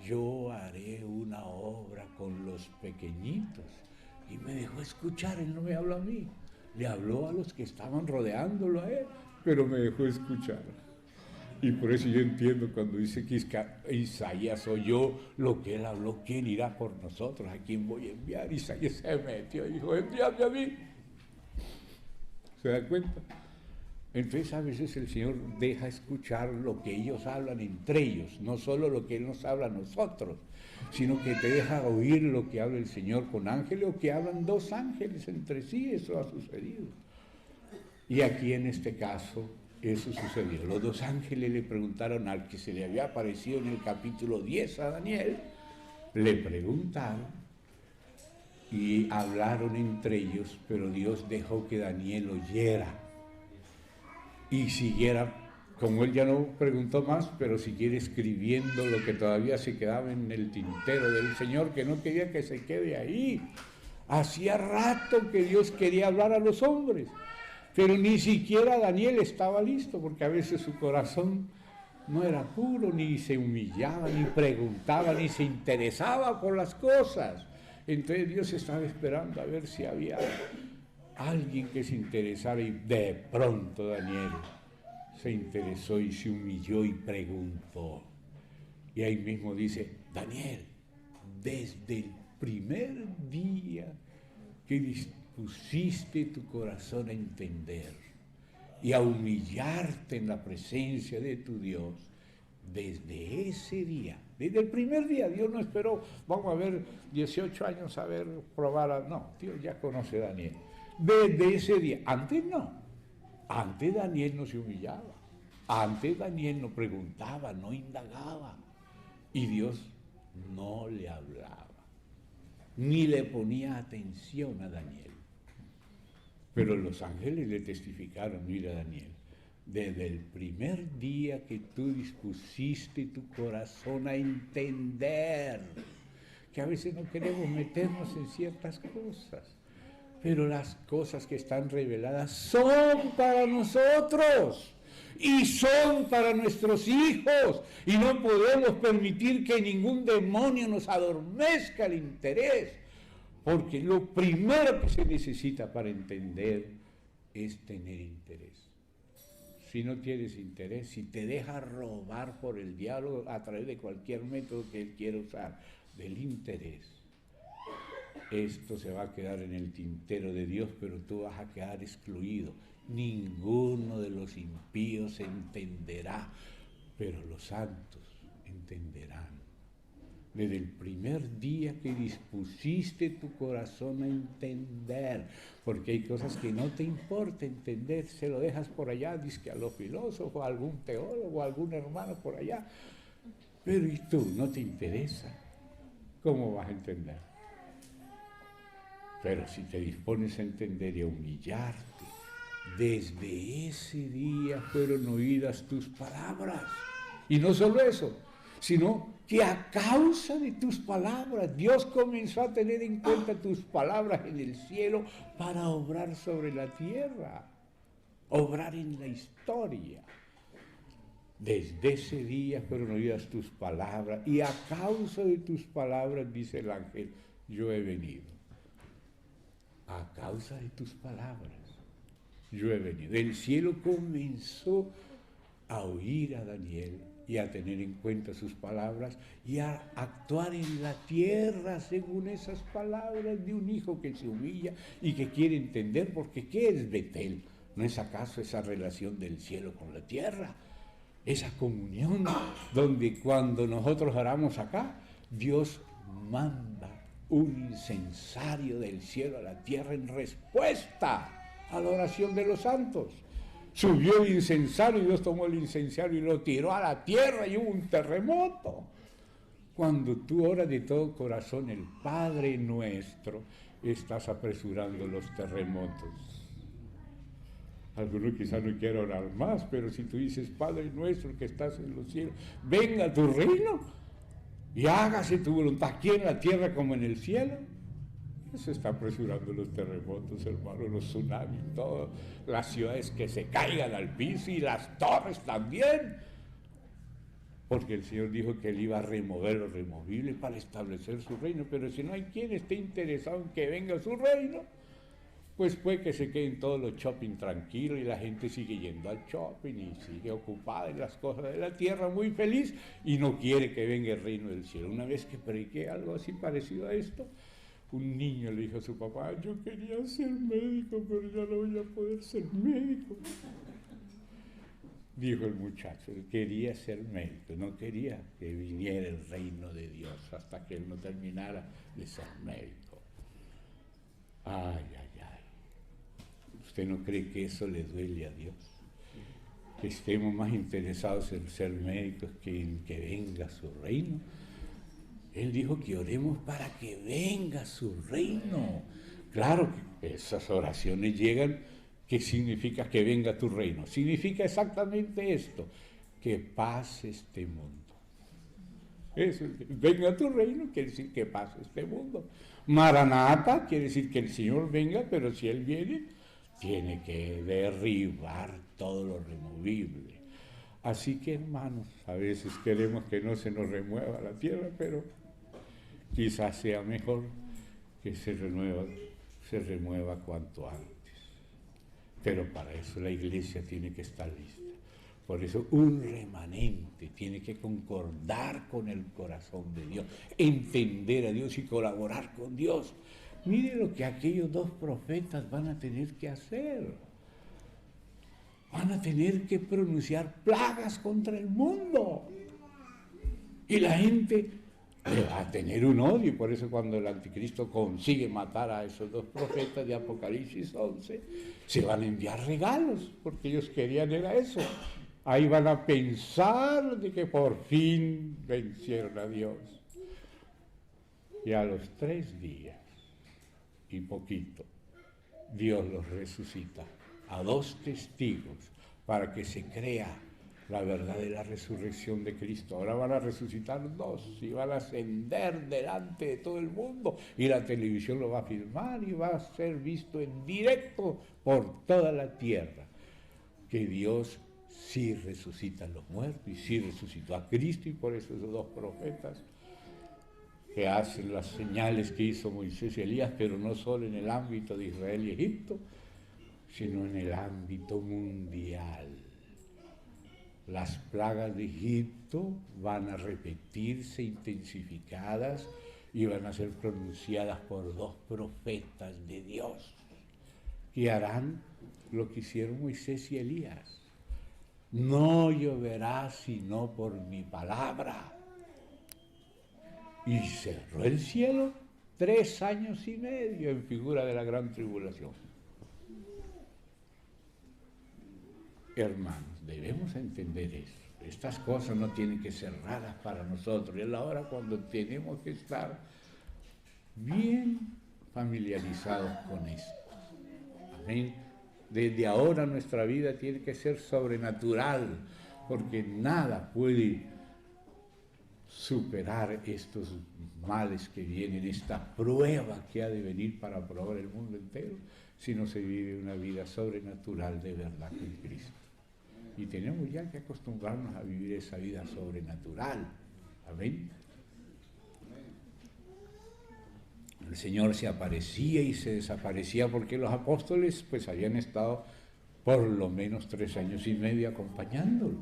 yo haré una obra con los pequeñitos. Y me dejó escuchar, Él no me habló a mí. Le habló a los que estaban rodeándolo a Él, pero me dejó escuchar. Y por eso yo entiendo cuando dice que Isaías oyó lo que Él habló, ¿quién irá por nosotros? ¿A quién voy a enviar? Isaías se metió y dijo: envíame a mí. ¿Se da cuenta? Entonces a veces el Señor deja escuchar lo que ellos hablan entre ellos, no solo lo que Él nos habla a nosotros, sino que te deja oír lo que habla el Señor con ángeles o que hablan 2 ángeles entre sí. Eso ha sucedido. Y aquí en este caso eso sucedió. Los 2 ángeles le preguntaron al que se le había aparecido en el capítulo 10 a Daniel, le preguntaron y hablaron entre ellos, pero Dios dejó que Daniel oyera y siguiera, como él ya no preguntó más, pero siguiera escribiendo lo que todavía se quedaba en el tintero del Señor, que no quería que se quede ahí. Hacía rato que Dios quería hablar a los hombres, pero ni siquiera Daniel estaba listo, porque a veces su corazón no era puro, ni se humillaba, ni preguntaba, ni se interesaba por las cosas. Entonces Dios estaba esperando a ver si había alguien que se interesara, y de pronto Daniel se interesó y se humilló y preguntó. Y ahí mismo dice: Daniel, desde el primer día que dispusiste tu corazón a entender y a humillarte en la presencia de tu Dios, desde ese día, desde el primer día, Dios no esperó, vamos a ver 18 años a ver, probar, no, Dios ya conoce a Daniel. Desde ese día, antes no, antes Daniel no se humillaba, antes Daniel no preguntaba, no indagaba, y Dios no le hablaba, ni le ponía atención a Daniel. Pero los ángeles le testificaron: mira Daniel, desde el primer día que tú dispusiste tu corazón a entender, que a veces no queremos meternos en ciertas cosas, pero las cosas que están reveladas son para nosotros y son para nuestros hijos, y no podemos permitir que ningún demonio nos adormezca el interés, porque lo primero que se necesita para entender es tener interés. Si no tienes interés, si te dejas robar por el diablo a través de cualquier método que él quiera usar, del interés, esto se va a quedar en el tintero de Dios, pero tú vas a quedar excluido. Ninguno de los impíos entenderá, pero los santos entenderán. Desde el primer día que dispusiste tu corazón a entender, porque hay cosas que no te importa entender, se lo dejas por allá, dizque a los filósofos, a algún teólogo, a algún hermano por allá, pero ¿y tú? ¿No te interesa? ¿Cómo vas a entender? Pero si te dispones a entender y a humillarte, desde ese día fueron oídas tus palabras. Y no solo eso, sino que a causa de tus palabras, Dios comenzó a tener en cuenta tus palabras en el cielo para obrar sobre la tierra, obrar en la historia. Desde ese día fueron oídas tus palabras, y a causa de tus palabras, dice el ángel, yo he venido. A causa de tus palabras, yo he venido. El cielo comenzó a oír a Daniel y a tener en cuenta sus palabras y a actuar en la tierra según esas palabras de un hijo que se humilla y que quiere entender, porque ¿qué es Betel? ¿No es acaso esa relación del cielo con la tierra? Esa comunión donde cuando nosotros oramos acá, Dios manda un incensario del cielo a la tierra en respuesta a la oración de los santos. Subió el incensario y Dios tomó el incensario y lo tiró a la tierra y hubo un terremoto. Cuando tú oras de todo corazón el Padre Nuestro, estás apresurando los terremotos. Alguno quizá no quiera orar más, pero si tú dices, Padre Nuestro que estás en los cielos, venga tu reino y hágase tu voluntad aquí en la tierra como en el cielo. Eso está apresurando los terremotos, hermano, los tsunamis, todo, las ciudades que se caigan al piso y las torres también. Porque el Señor dijo que Él iba a remover lo removible para establecer su reino. Pero si no hay quien esté interesado en que venga su reino, pues puede que se queden todos los shopping tranquilos y la gente sigue yendo al shopping y sigue ocupada en las cosas de la tierra muy feliz y no quiere que venga el reino del cielo. Una vez que prediqué algo así parecido a esto, un niño le dijo a su papá, yo quería ser médico, pero ya no voy a poder ser médico. Dijo el muchacho, él quería ser médico, no quería que viniera el reino de Dios hasta que él no terminara de ser médico. Ay, ay, ay. ¿Usted no cree que eso le duele a Dios? Que estemos más interesados en ser médicos que en que venga su reino. Él dijo que oremos para que venga su reino. Claro que esas oraciones llegan. ¿Qué significa que venga tu reino? Significa exactamente esto, que pase este mundo. Eso, venga tu reino quiere decir que pase este mundo. Maranata quiere decir que el Señor venga, pero si Él viene, tiene que derribar todo lo removible. Así que, hermanos, a veces queremos que no se nos remueva la tierra, pero quizás sea mejor que se remueva cuanto antes. Pero para eso la iglesia tiene que estar lista. Por eso un remanente tiene que concordar con el corazón de Dios, entender a Dios y colaborar con Dios. Mire lo que aquellos dos profetas van a tener que hacer. Van a tener que pronunciar plagas contra el mundo. Y la gente le va a tener un odio, y por eso cuando el anticristo consigue matar a esos dos profetas de Apocalipsis 11, se van a enviar regalos, porque ellos querían era eso. Ahí van a pensar de que por fin vencieron a Dios. Y a los 3 días y poquito, Dios los resucita a 2 testigos para que se crea la verdad de la resurrección de Cristo. Ahora van a resucitar 2 y van a ascender delante de todo el mundo y la televisión lo va a filmar y va a ser visto en directo por toda la tierra, que Dios sí resucita a los muertos y sí resucitó a Cristo, y por eso esos 2 profetas que hacen las señales que hizo Moisés y Elías, pero no solo en el ámbito de Israel y Egipto, sino en el ámbito mundial. Las plagas de Egipto van a repetirse intensificadas y van a ser pronunciadas por 2 profetas de Dios, que harán lo que hicieron Moisés y Elías. No lloverá sino por mi palabra. Y cerró el cielo 3 años y medio en figura de la gran tribulación. Hermanos, debemos entender eso. Estas cosas no tienen que ser raras para nosotros. Es la hora cuando tenemos que estar bien familiarizados con esto. Amén. Desde ahora nuestra vida tiene que ser sobrenatural, porque nada puede superar estos males que vienen, esta prueba que ha de venir para probar el mundo entero, si no se vive una vida sobrenatural de verdad con Cristo. Y tenemos ya que acostumbrarnos a vivir esa vida sobrenatural. Amén. El Señor se aparecía y se desaparecía, porque los apóstoles pues habían estado por lo menos 3 años y medio acompañándolo.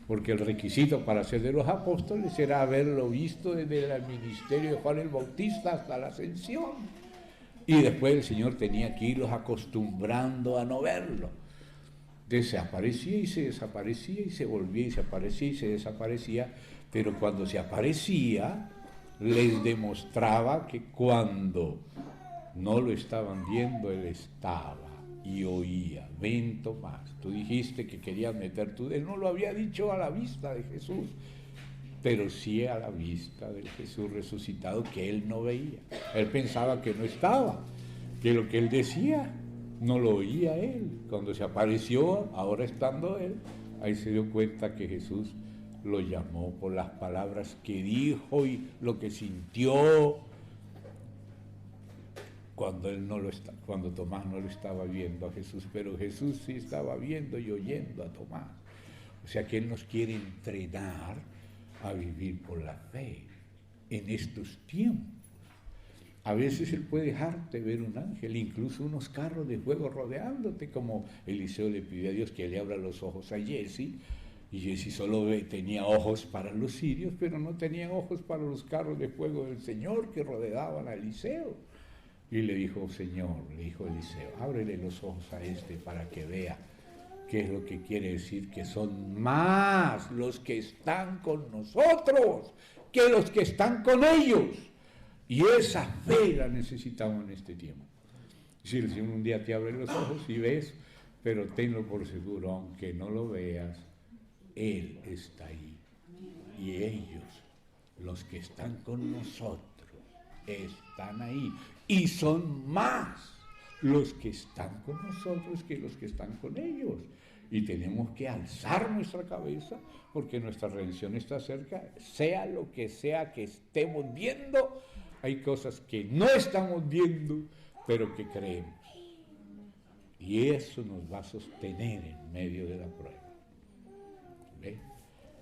porque el requisito para ser de los apóstoles era haberlo visto desde el ministerio de Juan el Bautista hasta la ascensión. Y después el Señor tenía que irlos acostumbrando a no verlo. Entonces se aparecía y se desaparecía y se volvía y se aparecía y se desaparecía, pero cuando se aparecía les demostraba que cuando no lo estaban viendo, Él estaba y oía. Ven, Tomás, tú dijiste que querías meter tú. Él no lo había dicho a la vista de Jesús, pero sí a la vista del Jesús resucitado que él no veía. Él pensaba que no estaba, que lo que él decía no lo oía él. Cuando se apareció, ahora estando él, ahí se dio cuenta que Jesús lo llamó por las palabras que dijo y lo que sintió cuando Tomás no lo estaba viendo a Jesús, pero Jesús sí estaba viendo y oyendo a Tomás. O sea que Él nos quiere entrenar a vivir por la fe en estos tiempos. A veces Él puede dejarte ver un ángel, incluso unos carros de fuego rodeándote, como Eliseo le pidió a Dios que le abra los ojos a Giezi, y Giezi solo tenía ojos para los sirios, pero no tenía ojos para los carros de fuego del Señor que rodeaban a Eliseo. Y le dijo, Señor, le dijo Eliseo, ábrele los ojos a este para que vea qué es lo que quiere decir, que son más los que están con nosotros que los que están con ellos. Y esa fe la necesitamos en este tiempo. Si el Señor un día te abre los ojos y ves, pero tenlo por seguro, aunque no lo veas, Él está ahí. Y ellos, los que están con nosotros, están ahí. Y son más los que están con nosotros que los que están con ellos. Y tenemos que alzar nuestra cabeza porque nuestra redención está cerca, sea lo que sea que estemos viendo. Hay cosas que no estamos viendo, pero que creemos. Y eso nos va a sostener en medio de la prueba. ¿Ve?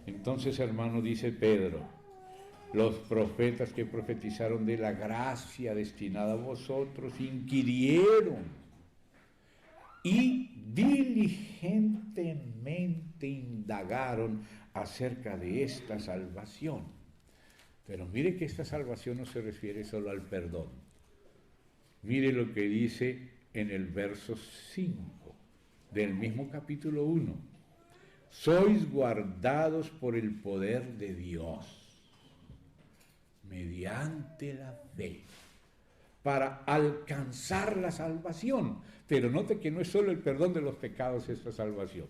Entonces, hermano, dice Pedro, los profetas que profetizaron de la gracia destinada a vosotros inquirieron y diligentemente indagaron acerca de esta salvación. Pero mire que esta salvación no se refiere solo al perdón. Mire lo que dice en el verso 5 del mismo capítulo 1. Sois guardados por el poder de Dios mediante la fe, para alcanzar la salvación. Pero note que no es solo el perdón de los pecados esta salvación.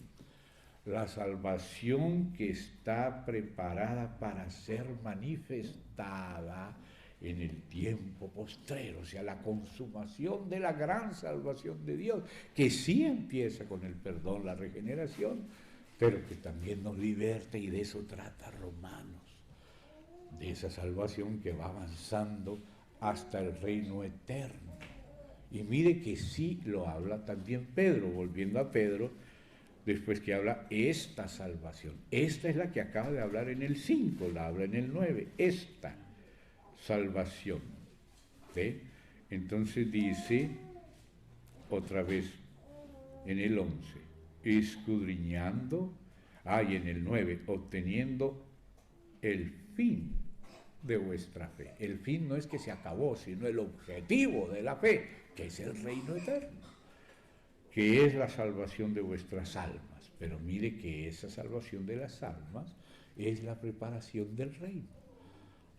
La salvación que está preparada para ser manifestada en el tiempo postrero, o sea, la consumación de la gran salvación de Dios, que sí empieza con el perdón, la regeneración, pero que también nos liberta, y de eso trata Romanos. De esa salvación que va avanzando hasta el reino eterno. Y mire que sí lo habla también Pedro, volviendo a Pedro, después que habla esta salvación. Esta es la que acaba de hablar en el 5, la habla en el 9, esta salvación. ¿Ve? Entonces dice, otra vez, en el 11, escudriñando, y en el 9, obteniendo el fin de vuestra fe. El fin no es que se acabó, sino el objetivo de la fe, que es el reino eterno, que es la salvación de vuestras almas. Pero mire que esa salvación de las almas es la preparación del reino,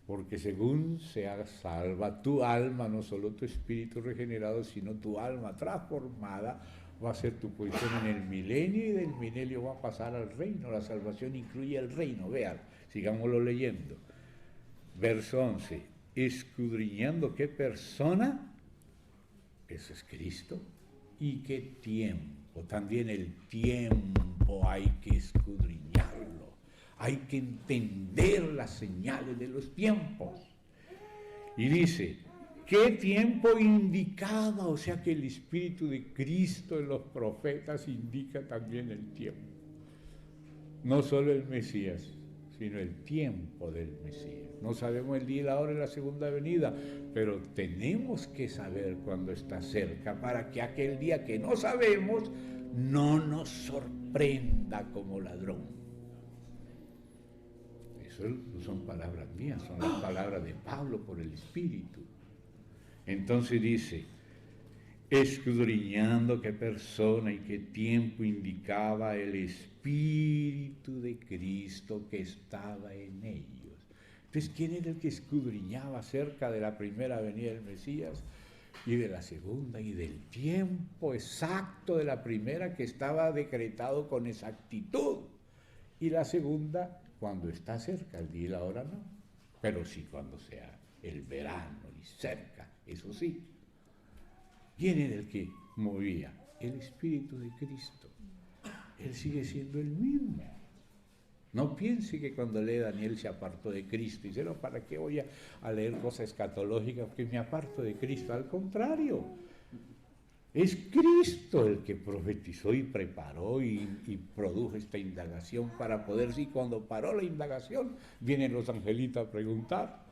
porque según sea salva tu alma, no solo tu espíritu regenerado, sino tu alma transformada, va a ser tu posición en el milenio, y del milenio va a pasar al reino. La salvación incluye el reino. Vean, sigámoslo leyendo. Verso 11, escudriñando qué persona, ese es Cristo, y qué tiempo. También el tiempo hay que escudriñarlo, hay que entender las señales de los tiempos. Y dice, ¿qué tiempo indicaba? O sea que el Espíritu de Cristo en los profetas indica también el tiempo. No solo el Mesías, sino el tiempo del Mesías. No sabemos el día y la hora de la segunda venida, pero tenemos que saber cuándo está cerca, para que aquel día que no sabemos no nos sorprenda como ladrón. Eso no son palabras mías, son las palabras de Pablo por el Espíritu. Entonces dice, escudriñando qué persona y qué tiempo indicaba el Espíritu de Cristo que estaba en ellos. Entonces, ¿quién era el que escudriñaba acerca de la primera venida del Mesías y de la segunda y del tiempo exacto de la primera, que estaba decretado con exactitud, y la segunda cuando está cerca, el día y la hora no, pero sí cuando sea el verano y cerca, eso sí? ¿Quién era el que movía? El Espíritu de Cristo. Él sigue siendo el mismo. No piense que cuando lee Daniel se apartó de Cristo y dice, no, ¿para qué voy a leer cosas escatológicas? Porque me aparto de Cristo. Al contrario, es Cristo el que profetizó y preparó y produjo esta indagación para poder, sí, cuando paró la indagación, vienen los angelitos a preguntar,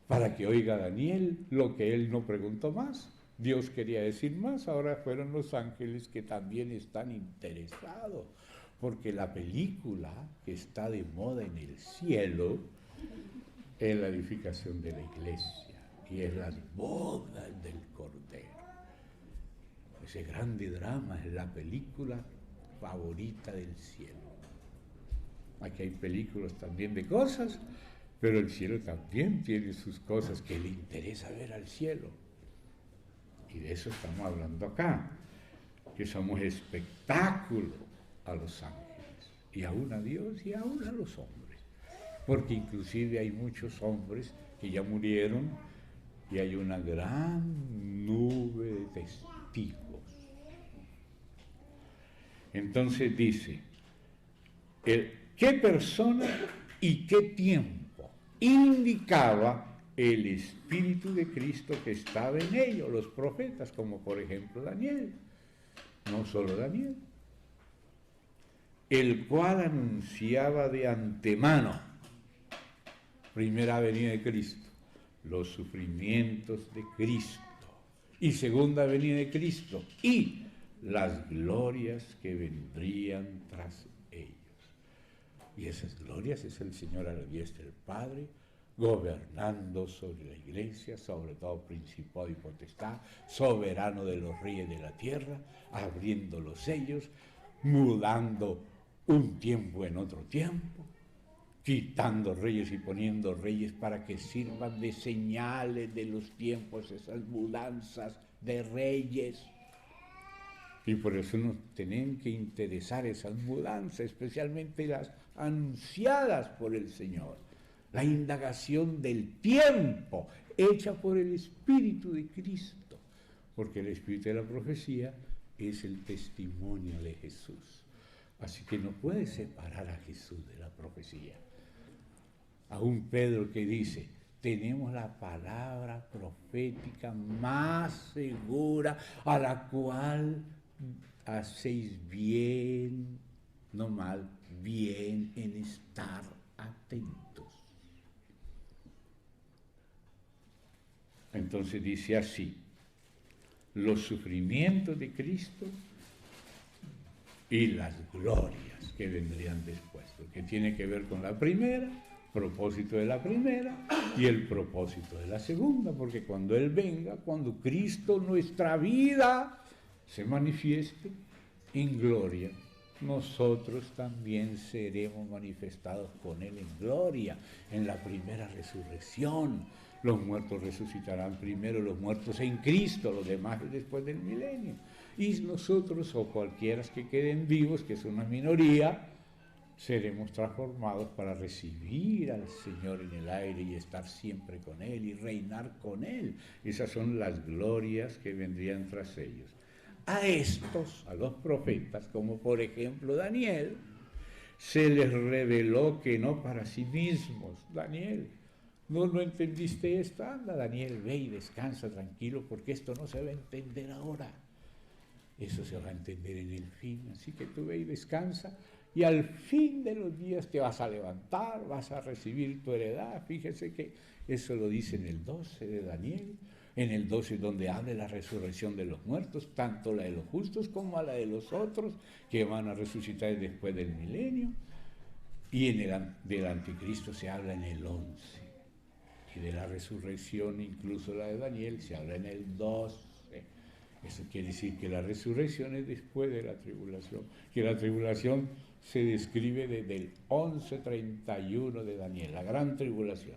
para que oiga Daniel lo que él no preguntó más. Dios quería decir más, ahora fueron los ángeles que también están interesados, porque la película que está de moda en el cielo es la edificación de la iglesia y es las bodas del Cordero. Ese grande drama es la película favorita del cielo. Aquí hay películas también de cosas, pero el cielo también tiene sus cosas que le interesa ver al cielo. Y de eso estamos hablando acá, que somos espectáculo a los ángeles, y aún a Dios y aún a los hombres, porque inclusive hay muchos hombres que ya murieron y hay una gran nube de testigos. Entonces dice, ¿qué persona y qué tiempo indicaba el Espíritu de Cristo que estaba en ellos? Los profetas, como por ejemplo Daniel, no solo Daniel, el cual anunciaba de antemano, primera venida de Cristo, los sufrimientos de Cristo, y segunda venida de Cristo, y las glorias que vendrían tras ellos. Y esas glorias es el Señor a la diestra del Padre, gobernando sobre la iglesia, sobre todo principado y potestad, soberano de los reyes de la tierra, abriendo los sellos, mudando un tiempo en otro tiempo, quitando reyes y poniendo reyes para que sirvan de señales de los tiempos, esas mudanzas de reyes. Y por eso nos tienen que interesar esas mudanzas, especialmente las anunciadas por el Señor. La indagación del tiempo, hecha por el Espíritu de Cristo, porque el Espíritu de la profecía es el testimonio de Jesús. Así que no puede separar a Jesús de la profecía. Aún Pedro que dice, tenemos la palabra profética más segura, a la cual hacéis bien, no mal, bien en estar atentos. Entonces dice así, los sufrimientos de Cristo y las glorias que vendrían después, lo que tiene que ver con la primera, propósito de la primera y el propósito de la segunda, porque cuando Él venga, cuando Cristo, nuestra vida, se manifieste en gloria, nosotros también seremos manifestados con Él en gloria, en la primera resurrección. Los muertos resucitarán primero, los muertos en Cristo, los demás después del milenio. Y nosotros, o cualquiera que queden vivos, que es una minoría, seremos transformados para recibir al Señor en el aire y estar siempre con Él y reinar con Él. Esas son las glorias que vendrían tras ellos. A estos, a los profetas, como por ejemplo Daniel, se les reveló que no para sí mismos. Daniel, ¿no entendiste esto? Anda, Daniel, ve y descansa tranquilo, porque esto no se va a entender ahora. Eso se va a entender en el fin. Así que tú ve y descansa, y al fin de los días te vas a levantar, vas a recibir tu heredad. Fíjese que eso lo dice en el 12 de Daniel, en el 12 donde habla de la resurrección de los muertos, tanto la de los justos como la de los otros, que van a resucitar después del milenio. Y del anticristo se habla en el 11. Y de la resurrección, incluso la de Daniel, se habla en el 12. Eso quiere decir que la resurrección es después de la tribulación, que la tribulación se describe desde el 11:31 de Daniel, la gran tribulación.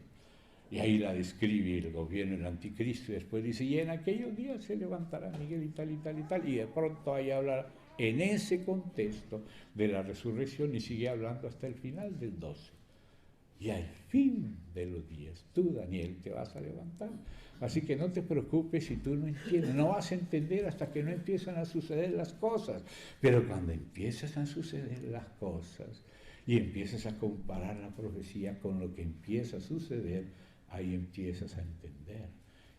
Y ahí la describe el gobierno del anticristo, y después dice, y en aquellos días se levantará Miguel y tal y tal y tal, y de pronto ahí habla en ese contexto de la resurrección, y sigue hablando hasta el final del 12. Y al fin de los días, tú, Daniel, te vas a levantar. Así que no te preocupes si tú no entiendes. No vas a entender hasta que no empiezan a suceder las cosas. Pero cuando empiezas a suceder las cosas y empiezas a comparar la profecía con lo que empieza a suceder, ahí empiezas a entender.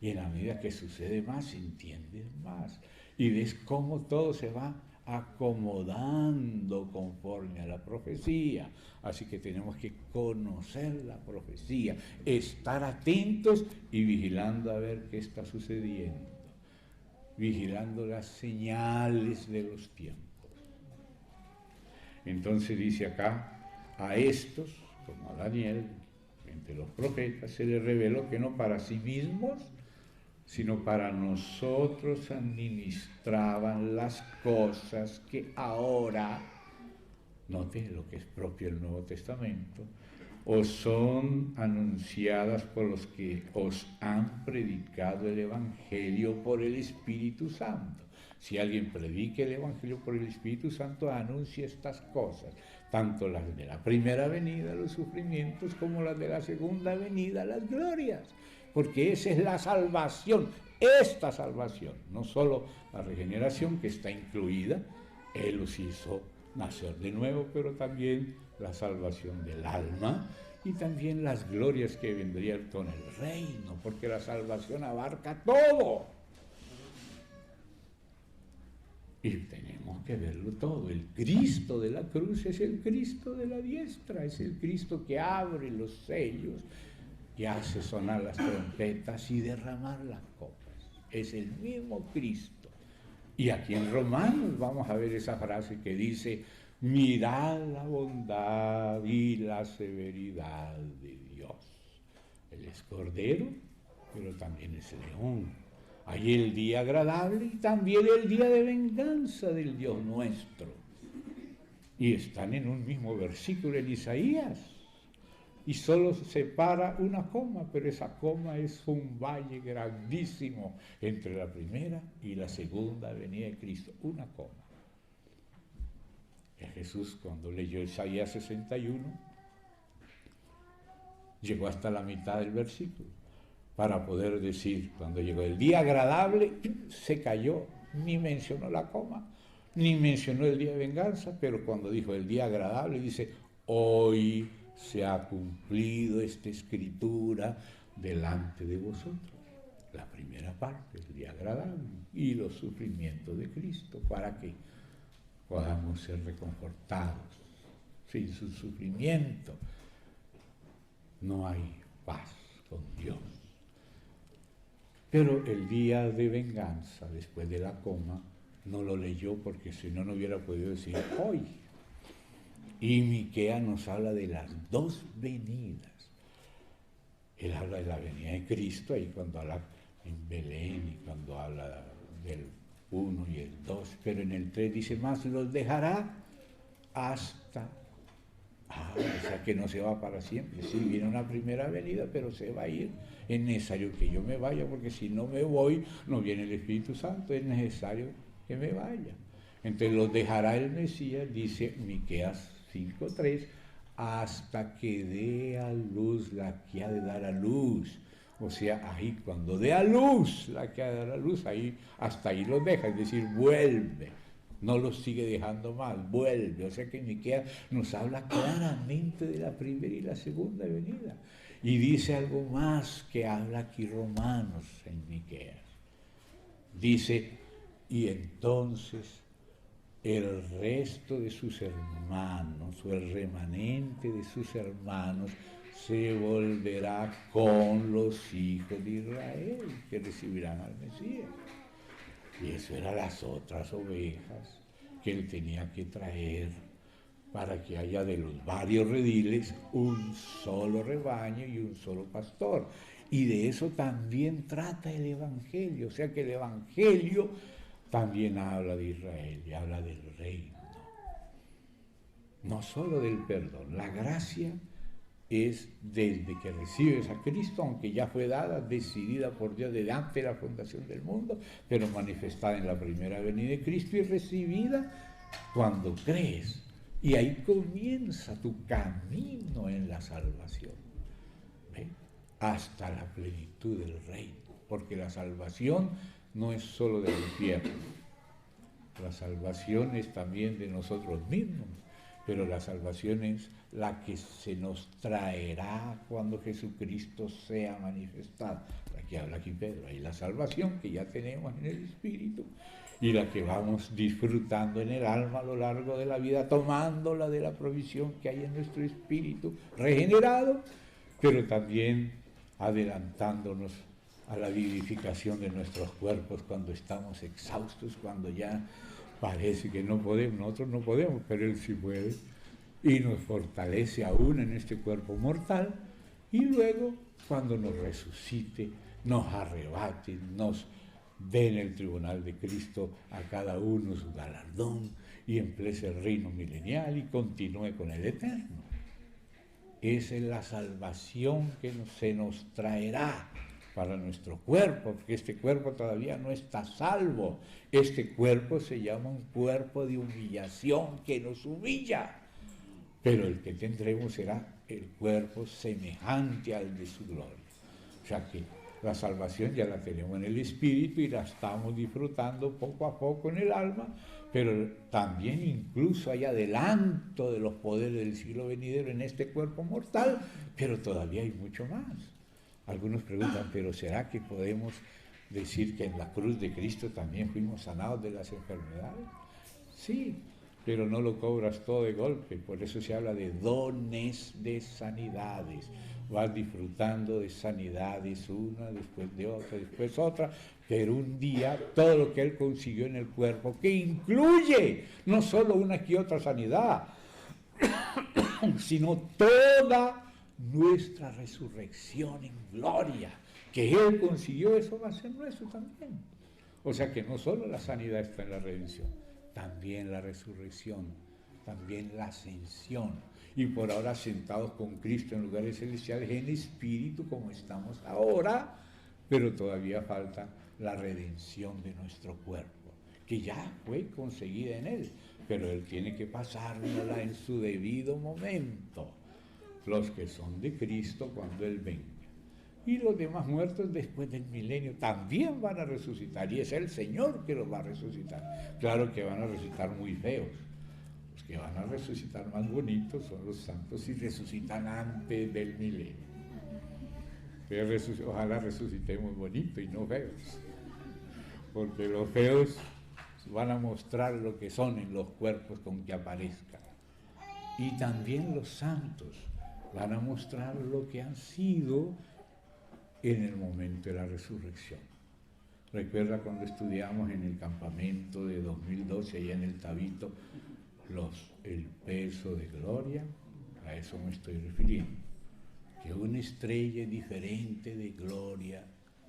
Y en la medida que sucede más, entiendes más. Y ves cómo todo se va acomodando conforme a la profecía. Así que tenemos que conocer la profecía, estar atentos y vigilando a ver qué está sucediendo, vigilando las señales de los tiempos. Entonces dice acá, a estos, como a Daniel, entre los profetas, se les reveló que no para sí mismos, sino para nosotros administraban las cosas que ahora, note lo que es propio del Nuevo Testamento, os son anunciadas por los que os han predicado el Evangelio por el Espíritu Santo. Si alguien predique el Evangelio por el Espíritu Santo, anuncia estas cosas, tanto las de la primera venida, los sufrimientos, como las de la segunda venida, las glorias. Porque esa es la salvación, esta salvación, no solo la regeneración que está incluida, Él los hizo nacer de nuevo, pero también la salvación del alma y también las glorias que vendrían con el reino, porque la salvación abarca todo. Y tenemos que verlo todo. El Cristo de la cruz es el Cristo de la diestra, es el Cristo que abre los sellos y hace sonar las trompetas y derramar las copas. Es el mismo Cristo. Y aquí en Romanos vamos a ver esa frase que dice, mirad la bondad y la severidad de Dios. Él es cordero, pero también es león. Hay el día agradable y también el día de venganza del Dios nuestro. Y están en un mismo versículo en Isaías. Y solo se separa una coma, pero esa coma es un valle grandísimo entre la primera y la segunda venida de Cristo. Una coma. Y Jesús, cuando leyó Isaías 61, llegó hasta la mitad del versículo para poder decir, cuando llegó el día agradable, se cayó, ni mencionó la coma, ni mencionó el día de venganza, pero cuando dijo el día agradable, dice, hoy se ha cumplido esta escritura delante de vosotros. La primera parte, el día agradable y los sufrimientos de Cristo, para que podamos ser reconfortados. Sin su sufrimiento no hay paz con Dios. Pero el día de venganza, después de la coma, no lo leyó porque si no, no hubiera podido decir hoy. Y Miqueas nos habla de las dos venidas. Él habla de la venida de Cristo, ahí cuando habla en Belén y cuando habla del 1 y el 2, pero en el 3 dice más, los dejará hasta... o sea que no se va para siempre. Sí, viene una primera venida, pero se va a ir. Es necesario que yo me vaya, porque si no me voy, no viene el Espíritu Santo, es necesario que me vaya. Entonces los dejará el Mesías, dice Miqueas 5:3, hasta que dé a luz la que ha de dar a luz. O sea, ahí cuando dé a luz la que ha de dar a luz, ahí, hasta ahí los deja, es decir, vuelve. No los sigue dejando mal, vuelve. O sea que Miqueas nos habla claramente de la primera y la segunda venida. Y dice algo más que habla aquí Romanos en Miqueas. Dice, y entonces el resto de sus hermanos, o el remanente de sus hermanos, se volverá con los hijos de Israel, que recibirán al Mesías. Y eso eran las otras ovejas que él tenía que traer para que haya de los varios rediles un solo rebaño y un solo pastor. Y de eso también trata el Evangelio, o sea que el Evangelio también habla de Israel y habla del reino, no solo del perdón. La gracia es desde que recibes a Cristo, aunque ya fue dada, decidida por Dios desde antes de la fundación del mundo, pero manifestada en la primera venida de Cristo y recibida cuando crees. Y ahí comienza tu camino en la salvación, ¿ve? Hasta la plenitud del reino, porque la salvación no es solo del infierno, la salvación es también de nosotros mismos, pero la salvación es la que se nos traerá cuando Jesucristo sea manifestado. La que habla aquí Pedro, hay la salvación que ya tenemos en el Espíritu y la que vamos disfrutando en el alma a lo largo de la vida, tomándola de la provisión que hay en nuestro espíritu regenerado, pero también adelantándonos a la vivificación de nuestros cuerpos cuando estamos exhaustos, cuando ya parece que no podemos, nosotros no podemos, pero Él sí puede, y nos fortalece aún en este cuerpo mortal, y luego cuando nos resucite, nos arrebate, nos dé en el tribunal de Cristo a cada uno su galardón, y empiece el reino milenial y continúe con el eterno. Esa es la salvación que se nos traerá para nuestro cuerpo, porque este cuerpo todavía no está salvo. Este cuerpo se llama un cuerpo de humillación que nos humilla, pero el que tendremos será el cuerpo semejante al de su gloria. O sea que la salvación ya la tenemos en el espíritu y la estamos disfrutando poco a poco en el alma, pero también incluso hay adelanto de los poderes del siglo venidero en este cuerpo mortal, pero todavía hay mucho más. Algunos preguntan, ¿pero será que podemos decir que en la cruz de Cristo también fuimos sanados de las enfermedades? Sí, pero no lo cobras todo de golpe, por eso se habla de dones de sanidades. Vas disfrutando de sanidades una, después de otra, después otra, pero un día todo lo que Él consiguió en el cuerpo, que incluye no solo una que otra sanidad, sino toda nuestra resurrección en gloria, que Él consiguió, eso va a ser nuestro también. O sea que no solo la sanidad está en la redención, también la resurrección, también la ascensión, y por ahora sentados con Cristo en lugares celestiales en espíritu como estamos ahora, pero todavía falta la redención de nuestro cuerpo, que ya fue conseguida en Él, pero Él tiene que pasárnosla en su debido momento, los que son de Cristo cuando Él venga. Y los demás muertos después del milenio también van a resucitar, y es el Señor que los va a resucitar. Claro que van a resucitar muy feos. Los que van a resucitar más bonitos son los santos y resucitan antes del milenio. Ojalá resucitemos bonito y no feos, porque los feos van a mostrar lo que son en los cuerpos con que aparezcan. Y también los santos van a mostrar lo que han sido en el momento de la resurrección. Recuerda cuando estudiamos en el campamento de 2012, allá en el Tabito, el peso de gloria, a eso me estoy refiriendo, que una estrella es diferente de gloria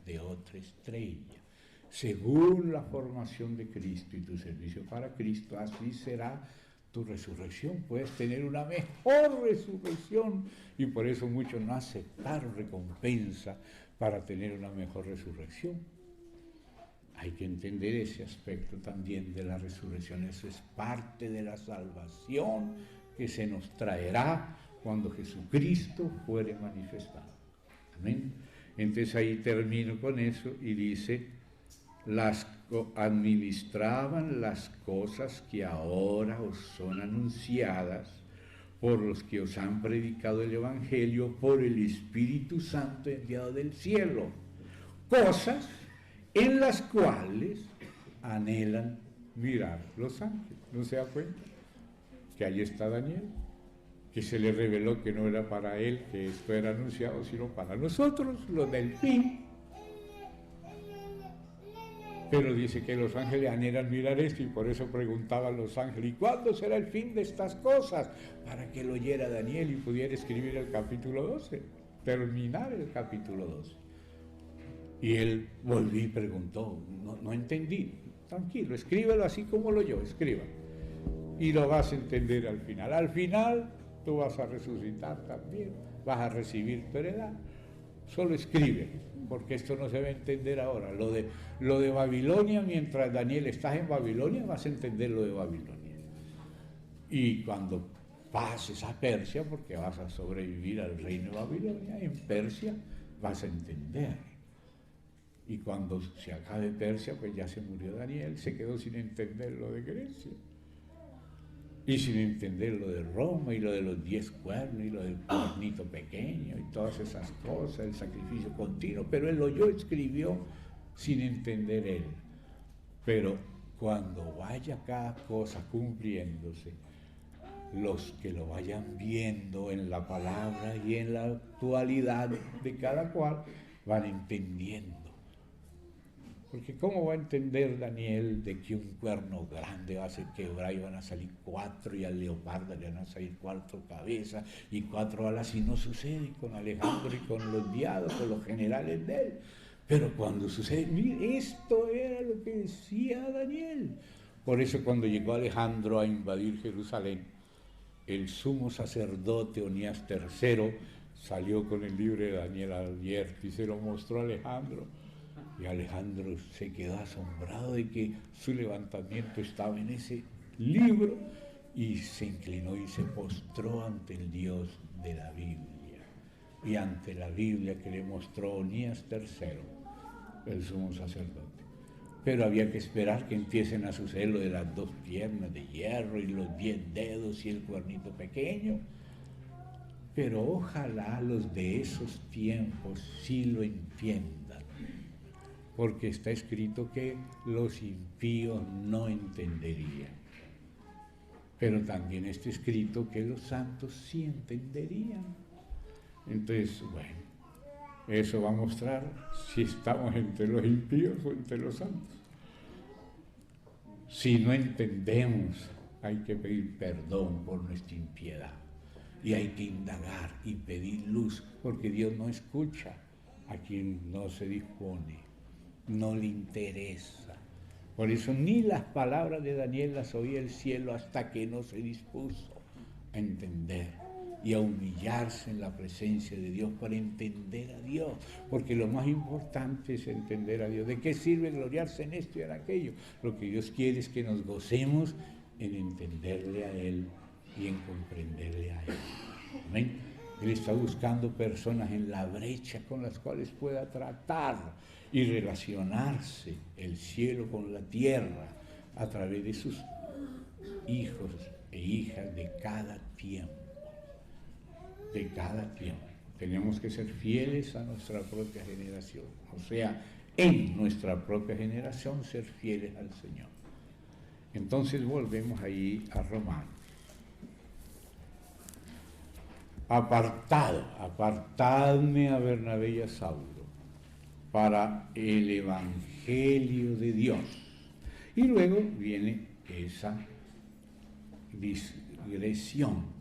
de otra estrella. Según la formación de Cristo y tu servicio para Cristo, así será tu resurrección. Puedes tener una mejor resurrección, y por eso muchos no aceptaron recompensa para tener una mejor resurrección. Hay que entender ese aspecto también de la resurrección. Eso es parte de la salvación que se nos traerá cuando Jesucristo fuere manifestado. Amén. Entonces ahí termino con eso y dice: administraban las cosas que ahora os son anunciadas por los que os han predicado el Evangelio por el Espíritu Santo enviado del cielo, cosas en las cuales anhelan mirar los ángeles. ¿No se da cuenta? Que ahí está Daniel, que se le reveló que no era para él que esto era anunciado, sino para nosotros, los del fin. Pero dice que los ángeles anhelan mirar esto y por eso preguntaban los ángeles, ¿y cuándo será el fin de estas cosas? Para que lo oyera Daniel y pudiera escribir el capítulo 12, terminar el capítulo 12. Y él volvió y preguntó, no entendí, tranquilo, escríbelo así como lo yo, escriba. Y lo vas a entender al final. Al final tú vas a resucitar también, vas a recibir tu heredad. Solo escribe, porque esto no se va a entender ahora. Lo de Babilonia, mientras Daniel estás en Babilonia, vas a entender lo de Babilonia. Y cuando pases a Persia, porque vas a sobrevivir al reino de Babilonia, en Persia vas a entender. Y cuando se acabe Persia, pues ya se murió Daniel, se quedó sin entender lo de Grecia. Y sin entender lo de Roma y lo de los 10 cuernos y lo del cuernito pequeño y todas esas cosas, el sacrificio continuo. Pero él lo oyó, escribió sin entender él. Pero cuando vaya cada cosa cumpliéndose, los que lo vayan viendo en la palabra y en la actualidad de cada cual van entendiendo. Porque ¿cómo va a entender Daniel de que un cuerno grande va a ser quebrar y van a salir 4 y al leopardo le van a salir 4 cabezas y 4 alas? Y no sucede con Alejandro y con los diados, con los generales de él. Pero cuando sucede, mire, esto era lo que decía Daniel. Por eso cuando llegó Alejandro a invadir Jerusalén, el sumo sacerdote Onías III salió con el libro de Daniel abierto y se lo mostró a Alejandro. Y Alejandro se quedó asombrado de que su levantamiento estaba en ese libro y se inclinó y se postró ante el Dios de la Biblia y ante la Biblia que le mostró Onías III, el sumo sacerdote. Pero había que esperar que empiecen a suceder lo de las 2 piernas de hierro y los 10 dedos y el cuernito pequeño. Pero ojalá los de esos tiempos sí lo entiendan, porque está escrito que los impíos no entenderían. Pero también está escrito que los santos sí entenderían. Entonces, bueno, eso va a mostrar si estamos entre los impíos o entre los santos. Si no entendemos, hay que pedir perdón por nuestra impiedad. Y hay que indagar y pedir luz, porque Dios no escucha a quien no se dispone. No le interesa. Por eso ni las palabras de Daniel las oía el cielo hasta que no se dispuso a entender y a humillarse en la presencia de Dios para entender a Dios, porque lo más importante es entender a Dios. ¿De qué sirve gloriarse en esto y en aquello? Lo que Dios quiere es que nos gocemos en entenderle a Él y en comprenderle a Él. Amén. Él está buscando personas en la brecha con las cuales pueda tratar y relacionarse el cielo con la tierra a través de sus hijos e hijas de cada tiempo. De cada tiempo. Tenemos que ser fieles a nuestra propia generación. O sea, en nuestra propia generación ser fieles al Señor. Entonces volvemos ahí a Romanos. Apartadme a Bernabé y a Saulo para el Evangelio de Dios. Y luego viene esa digresión.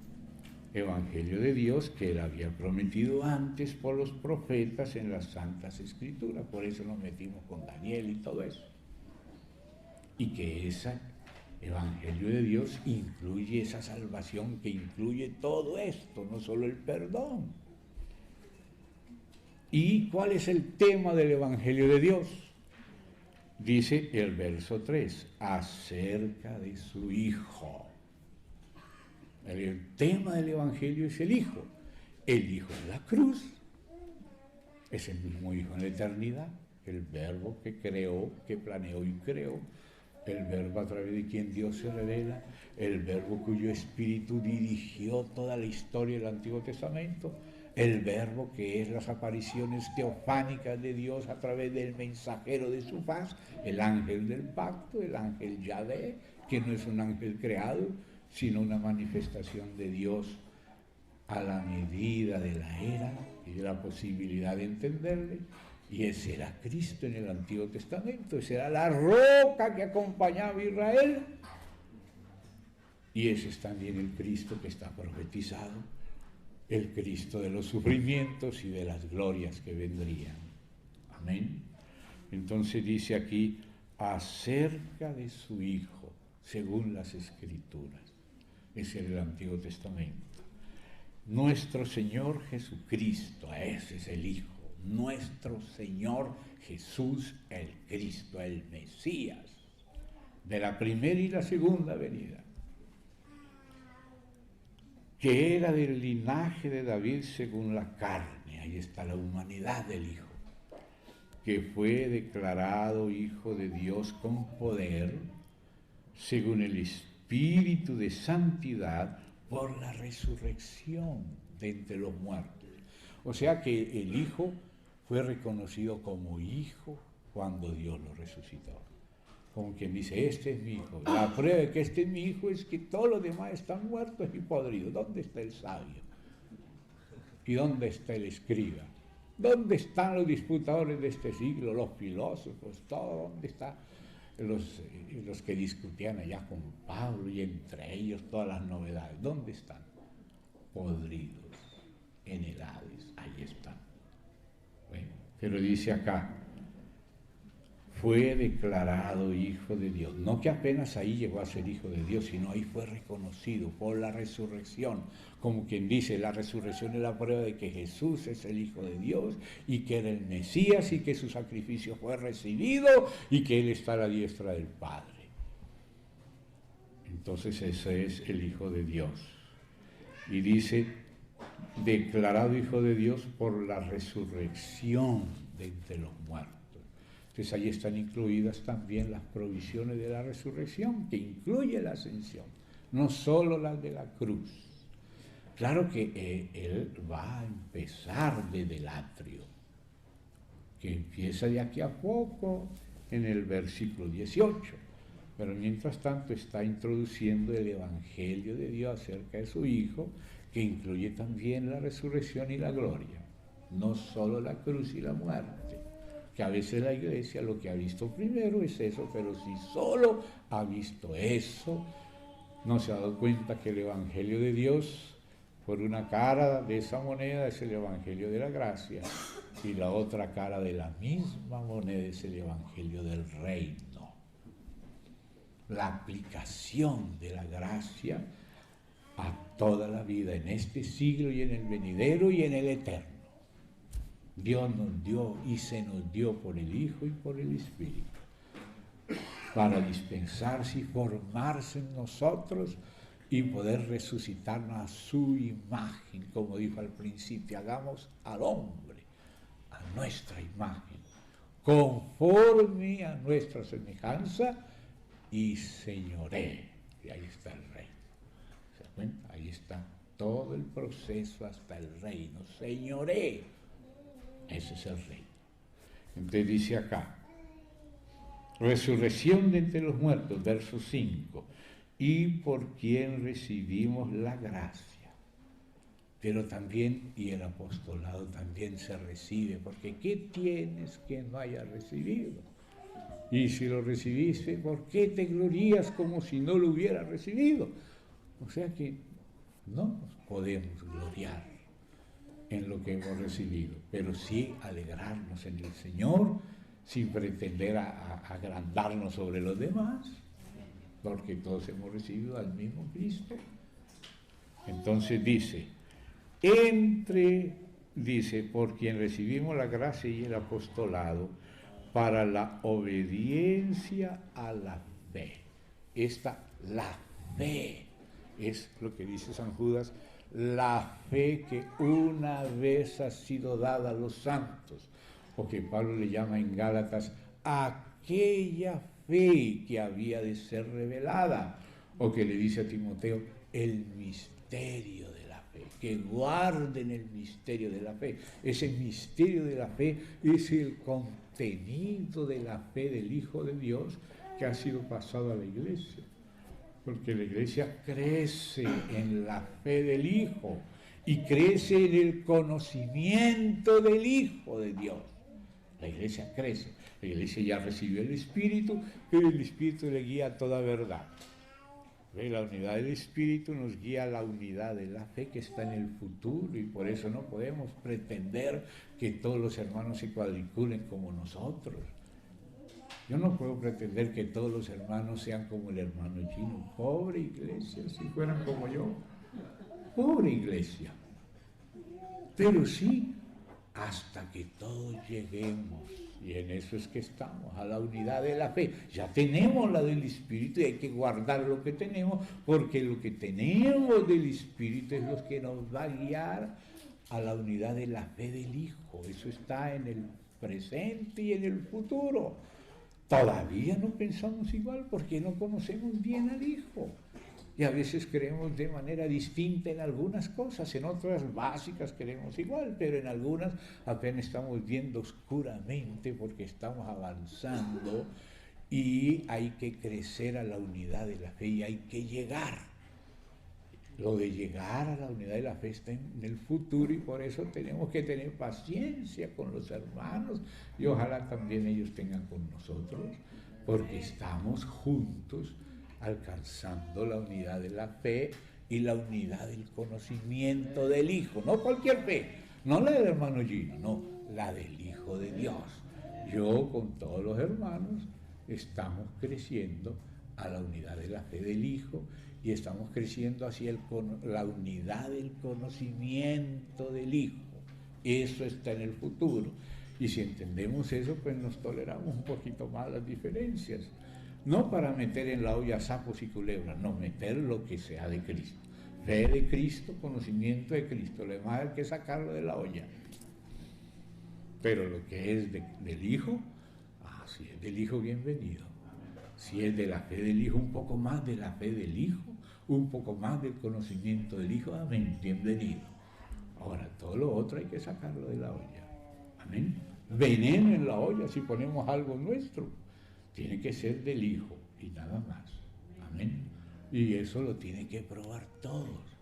Evangelio de Dios que él había prometido antes por los profetas en las Santas Escrituras. Por eso nos metimos con Daniel y todo eso. Y que ese Evangelio de Dios incluye esa salvación que incluye todo esto, no solo el perdón. ¿Y cuál es el tema del Evangelio de Dios? Dice el verso 3, acerca de su Hijo. El tema del Evangelio es el Hijo. El Hijo de la cruz es el mismo Hijo en la eternidad, el Verbo que creó, que planeó y creó, el Verbo a través de quien Dios se revela, el Verbo cuyo espíritu dirigió toda la historia del Antiguo Testamento, el Verbo que es las apariciones teofánicas de Dios a través del mensajero de su faz, el ángel del pacto, el ángel Yahvé, que no es un ángel creado, sino una manifestación de Dios a la medida de la era y de la posibilidad de entenderle, Y ese era Cristo en el Antiguo Testamento, esa era la roca que acompañaba a Israel. Y ese es también el Cristo que está profetizado, el Cristo de los sufrimientos y de las glorias que vendrían. Amén. Entonces dice aquí, acerca de su Hijo, según las Escrituras. Ese es el Antiguo Testamento. Nuestro Señor Jesucristo, ese es el Hijo. Nuestro Señor Jesús el Cristo, el Mesías, de la primera y la segunda venida, que era del linaje de David según la carne. Ahí está la humanidad del Hijo, que fue declarado Hijo de Dios con poder, según el Espíritu de santidad, por la resurrección de entre los muertos. O sea que el Hijo fue reconocido como Hijo cuando Dios lo resucitó. Como quien dice, este es mi Hijo. La prueba de que este es mi Hijo es que todos los demás están muertos y podridos. ¿Dónde está el sabio? ¿Y dónde está el escriba? ¿Dónde están los disputadores de este siglo, los filósofos, todo? ¿Dónde están los que discutían allá con Pablo y entre ellos todas las novedades? ¿Dónde están? Podridos en el Hades, ahí están. Bueno, pero dice acá, fue declarado Hijo de Dios. No que apenas ahí llegó a ser Hijo de Dios, sino ahí fue reconocido por la resurrección. Como quien dice, la resurrección es la prueba de que Jesús es el Hijo de Dios y que era el Mesías y que su sacrificio fue recibido y que Él está a la diestra del Padre. Entonces ese es el Hijo de Dios. Y dice, declarado Hijo de Dios por la resurrección de entre los muertos. Entonces ahí están incluidas también las provisiones de la resurrección, que incluye la ascensión, no solo las de la cruz. Claro que Él va a empezar desde el atrio, que empieza de aquí a poco en el versículo 18, pero mientras tanto está introduciendo el Evangelio de Dios acerca de su Hijo, que incluye también la resurrección y la gloria, no solo la cruz y la muerte. Que a veces la Iglesia lo que ha visto primero es eso, pero si solo ha visto eso, no se ha dado cuenta que el Evangelio de Dios, por una cara de esa moneda es el Evangelio de la gracia, y la otra cara de la misma moneda es el Evangelio del reino. La aplicación de la gracia a toda la vida, en este siglo y en el venidero y en el eterno. Dios nos dio y se nos dio por el Hijo y por el Espíritu, para dispensarse y formarse en nosotros y poder resucitarnos a su imagen, como dijo al principio, hagamos al hombre a nuestra imagen, conforme a nuestra semejanza y señoré. Y ahí está el reino. ¿Se da cuenta? Ahí está todo el proceso hasta el reino, señoré. Ese es el reino. Entonces dice acá, resurrección de entre los muertos, verso 5, y por quien recibimos la gracia. Pero también, y el apostolado también se recibe, porque ¿qué tienes que no hayas recibido? Y si lo recibiste, ¿por qué te glorías como si no lo hubieras recibido? O sea que no nos podemos gloriar en lo que hemos recibido, pero sí alegrarnos en el Señor sin pretender agrandarnos sobre los demás, porque todos hemos recibido al mismo Cristo. Entonces dice, por quien recibimos la gracia y el apostolado para la obediencia a la fe. La fe, es lo que dice San Judas, la fe que una vez ha sido dada a los santos, o que Pablo le llama en Gálatas, aquella fe que había de ser revelada, o que le dice a Timoteo, el misterio de la fe, que guarden el misterio de la fe. Ese misterio de la fe es el contenido de la fe del Hijo de Dios que ha sido pasado a la Iglesia. Porque la Iglesia crece en la fe del Hijo y crece en el conocimiento del Hijo de Dios. La iglesia crece, la iglesia ya recibió el Espíritu, pero el Espíritu le guía a toda verdad. La unidad del Espíritu nos guía a la unidad de la fe que está en el futuro, y por eso no podemos pretender que todos los hermanos se cuadriculen como nosotros. Yo no puedo pretender que todos los hermanos sean como el hermano Gino. Pobre iglesia, si fueran como yo. Pobre iglesia. Pero sí, hasta que todos lleguemos, y en eso es que estamos, a la unidad de la fe. Ya tenemos la del Espíritu y hay que guardar lo que tenemos, porque lo que tenemos del Espíritu es lo que nos va a guiar a la unidad de la fe del Hijo. Eso está en el presente y en el futuro. Todavía no pensamos igual porque no conocemos bien al Hijo. Y a veces creemos de manera distinta en algunas cosas, en otras básicas creemos igual, pero en algunas apenas estamos viendo oscuramente porque estamos avanzando, y hay que crecer a la unidad de la fe y hay que llegar. Lo de llegar a la unidad de la fe está en el futuro, y por eso tenemos que tener paciencia con los hermanos, y ojalá también ellos tengan con nosotros, porque estamos juntos alcanzando la unidad de la fe y la unidad del conocimiento del Hijo. No cualquier fe, no la del hermano Gino, no, la del Hijo de Dios. Yo con todos los hermanos estamos creciendo a la unidad de la fe del Hijo, y estamos creciendo hacia la unidad del conocimiento del Hijo. Eso está en el futuro, y si entendemos eso, pues nos toleramos un poquito más las diferencias. No para meter en la olla sapos y culebras, no, meter lo que sea de Cristo. Fe de Cristo, conocimiento de Cristo, lo demás hay que sacarlo de la olla. Pero lo que es del Hijo, si es del Hijo, bienvenido. Si es de la fe del Hijo, un poco más de la fe del Hijo, un poco más del conocimiento del Hijo, amén, bienvenido. Ahora, todo lo otro hay que sacarlo de la olla, amén. Veneno en la olla si ponemos algo nuestro. Tiene que ser del Hijo y nada más, amén. Y eso lo tienen que probar todos.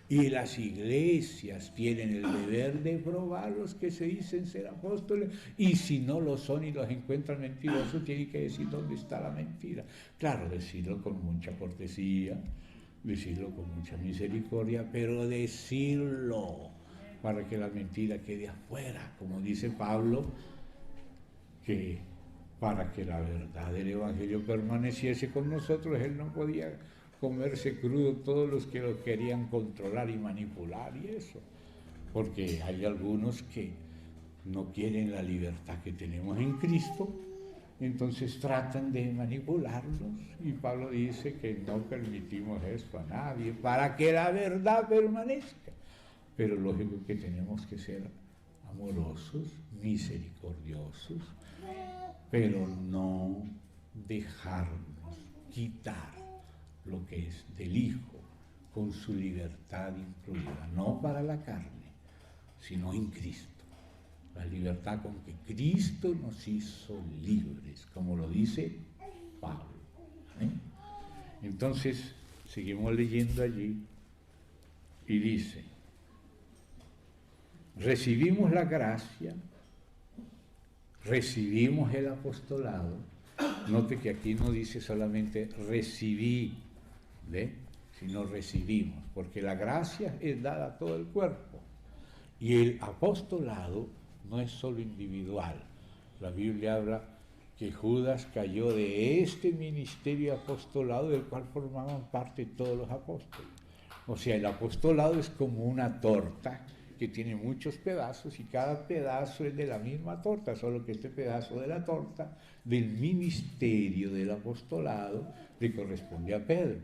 Y las iglesias tienen el deber de probar los que se dicen ser apóstoles, y si no lo son y los encuentran mentirosos, tienen que decir dónde está la mentira. Claro, decirlo con mucha cortesía, decirlo con mucha misericordia, pero decirlo para que la mentira quede afuera, como dice Pablo, que para que la verdad del Evangelio permaneciese con nosotros, él no podía comerse crudo todos los que lo querían controlar y manipular y eso, porque hay algunos que no quieren la libertad que tenemos en Cristo, entonces tratan de manipularnos, y Pablo dice que no permitimos eso a nadie para que la verdad permanezca. Pero lógico que tenemos que ser amorosos, misericordiosos, pero no dejarnos quitar lo que es del Hijo, con su libertad incluida, no para la carne, sino en Cristo. La libertad con que Cristo nos hizo libres, como lo dice Pablo. ¿Eh? Entonces, seguimos leyendo allí, y dice: recibimos la gracia, recibimos el apostolado. Note que aquí no dice solamente recibí, ¿ve? Sino recibimos, porque la gracia es dada a todo el cuerpo, y el apostolado no es solo individual. La Biblia habla que Judas cayó de este ministerio apostolado del cual formaban parte todos los apóstoles. O sea, el apostolado es como una torta que tiene muchos pedazos, y cada pedazo es de la misma torta, solo que este pedazo de la torta del ministerio del apostolado le corresponde a Pedro,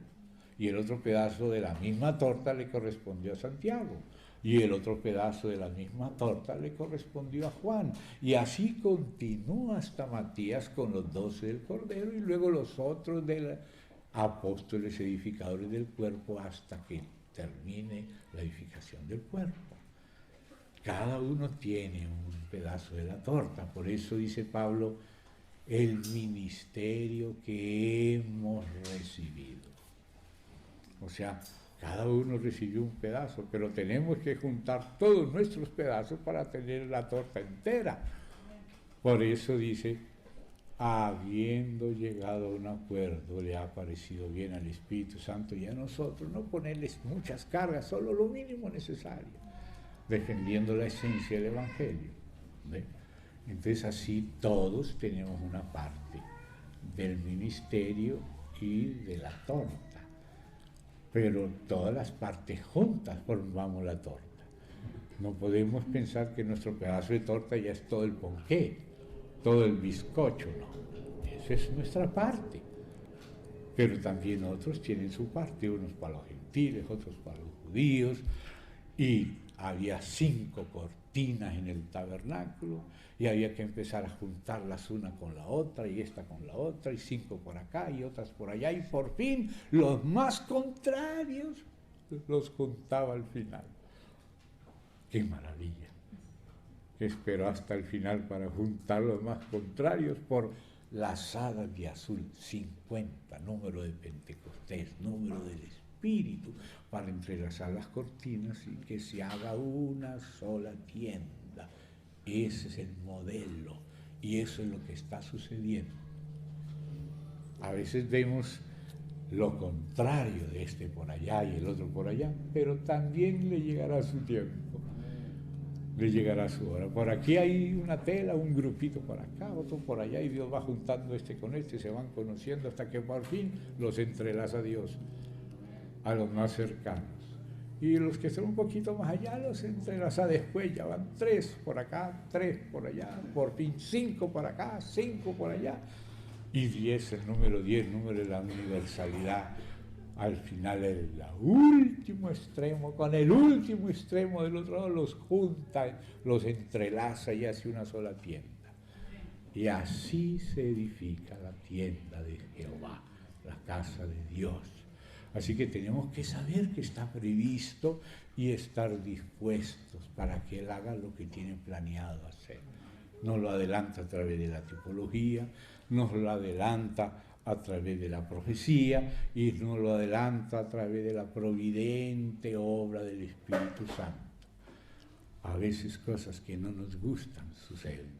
y el otro pedazo de la misma torta le correspondió a Santiago, y el otro pedazo de la misma torta le correspondió a Juan, y así continúa hasta Matías con los 12 del Cordero, y luego los otros de los apóstoles edificadores del cuerpo, hasta que termine la edificación del cuerpo. Cada uno tiene un pedazo de la torta. Por eso dice Pablo, el ministerio que hemos recibido. O sea, cada uno recibió un pedazo, pero tenemos que juntar todos nuestros pedazos para tener la torta entera. Por eso dice, habiendo llegado a un acuerdo, le ha parecido bien al Espíritu Santo y a nosotros no ponerles muchas cargas, solo lo mínimo necesario, defendiendo la esencia del Evangelio. ¿Ve? Entonces así todos tenemos una parte del ministerio y de la torta, pero todas las partes juntas formamos la torta. No podemos pensar que nuestro pedazo de torta ya es todo el ponqué, todo el bizcocho, no. Esa es nuestra parte. Pero también otros tienen su parte, unos para los gentiles, otros para los judíos, y había 5 cortinas en el tabernáculo, y había que empezar a juntarlas una con la otra, y esta con la otra, y 5 por acá, y otras por allá, y por fin los más contrarios los juntaba al final. ¡Qué maravilla! Que esperó hasta el final para juntar los más contrarios por lazada de azul, 50, número de Pentecostés, número del Espíritu, para entrelazar las cortinas y que se haga una sola tienda. Ese es el modelo y eso es lo que está sucediendo. A veces vemos lo contrario de este por allá y el otro por allá, pero también le llegará su tiempo. Le llegará su hora. Por aquí hay una tela, un grupito por acá, otro por allá, y Dios va juntando este con este, se van conociendo hasta que por fin los entrelaza Dios a los más cercanos. Y los que están un poquito más allá los entrelaza después, ya van 3 por acá, 3 por allá, por fin 5 por acá, 5 por allá, y 10, el número 10, número de la universalidad. Al final el último extremo, con el último extremo del otro lado, los junta, los entrelaza y hace una sola tienda. Y así se edifica la tienda de Jehová, la casa de Dios. Así que tenemos que saber que está previsto y estar dispuestos para que Él haga lo que tiene planeado hacer. Nos lo adelanta a través de la tipología, nos lo adelanta a través de la profecía y nos lo adelanta a través de la providente obra del Espíritu Santo. A veces cosas que no nos gustan suceden,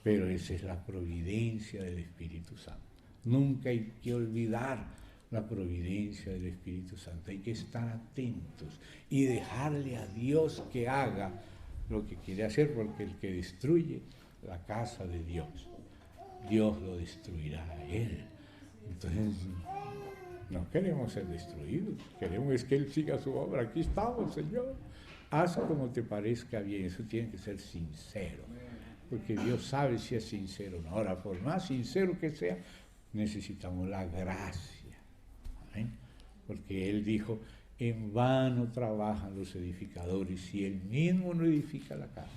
pero esa es la providencia del Espíritu Santo. Nunca hay que olvidar la providencia del Espíritu Santo, hay que estar atentos y dejarle a Dios que haga lo que quiere hacer, porque el que destruye la casa de Dios, Dios lo destruirá a él. Entonces, no queremos ser destruidos, queremos que Él siga su obra. Aquí estamos, Señor. Haz como te parezca bien, eso tiene que ser sincero, porque Dios sabe si es sincero o no. Ahora, por más sincero que sea, necesitamos la gracia. ¿Amén? Porque Él dijo, en vano trabajan los edificadores si Él mismo no edifica la casa.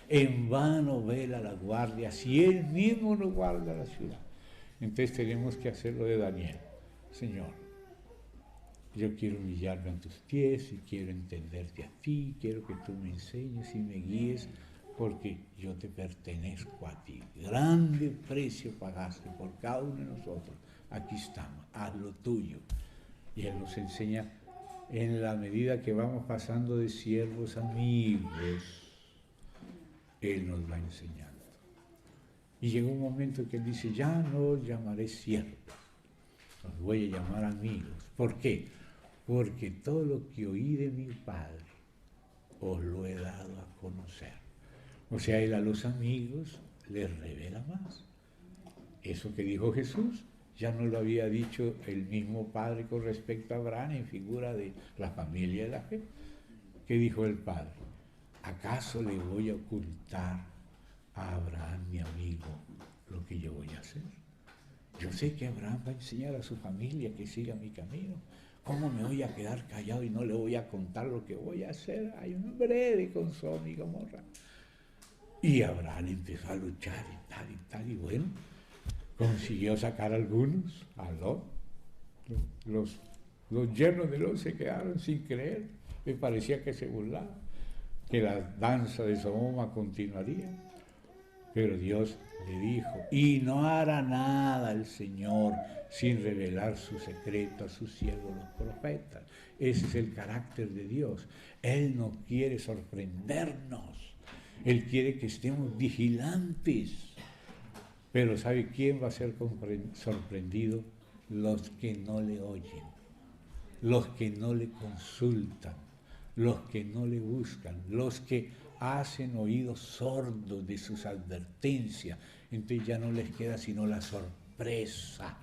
En vano vela la guardia si Él mismo no guarda la ciudad. Entonces tenemos que hacer lo de Daniel. Señor, yo quiero humillarme a tus pies y quiero entenderte a ti, quiero que tú me enseñes y me guíes, porque yo te pertenezco a ti. Grande precio pagaste por cada uno de nosotros. Aquí estamos, haz lo tuyo. Y Él nos enseña en la medida que vamos pasando de siervos a amigos. Él nos va enseñando. Y llegó un momento que Él dice, ya no os llamaré siervos, os voy a llamar amigos. ¿Por qué? Porque todo lo que oí de mi Padre os lo he dado a conocer. O sea, Él a los amigos les revela más. Eso que dijo Jesús, ya no lo había dicho el mismo Padre con respecto a Abraham en figura de la familia de la fe. ¿Qué dijo el Padre? ¿Acaso le voy a ocultar a Abraham, mi amigo, lo que yo voy a hacer? Yo sé que Abraham va a enseñar a su familia que siga mi camino. ¿Cómo me voy a quedar callado y no le voy a contar lo que voy a hacer? Hay un breve con Sodoma y Gomorra. Y Abraham empezó a luchar y bueno, consiguió sacar algunos a Lot. Los yernos de Lot se quedaron sin creer, me parecía que se burlaban, que la danza de Sodoma continuaría. Pero Dios le dijo, y no hará nada el Señor sin revelar su secreto a sus siervos los profetas. Ese es el carácter de Dios. Él no quiere sorprendernos, Él quiere que estemos vigilantes. Pero ¿sabe quién va a ser sorprendido? Los que no le oyen, los que no le consultan, los que no le buscan, los que hacen oídos sordos de sus advertencias. Entonces ya no les queda sino la sorpresa.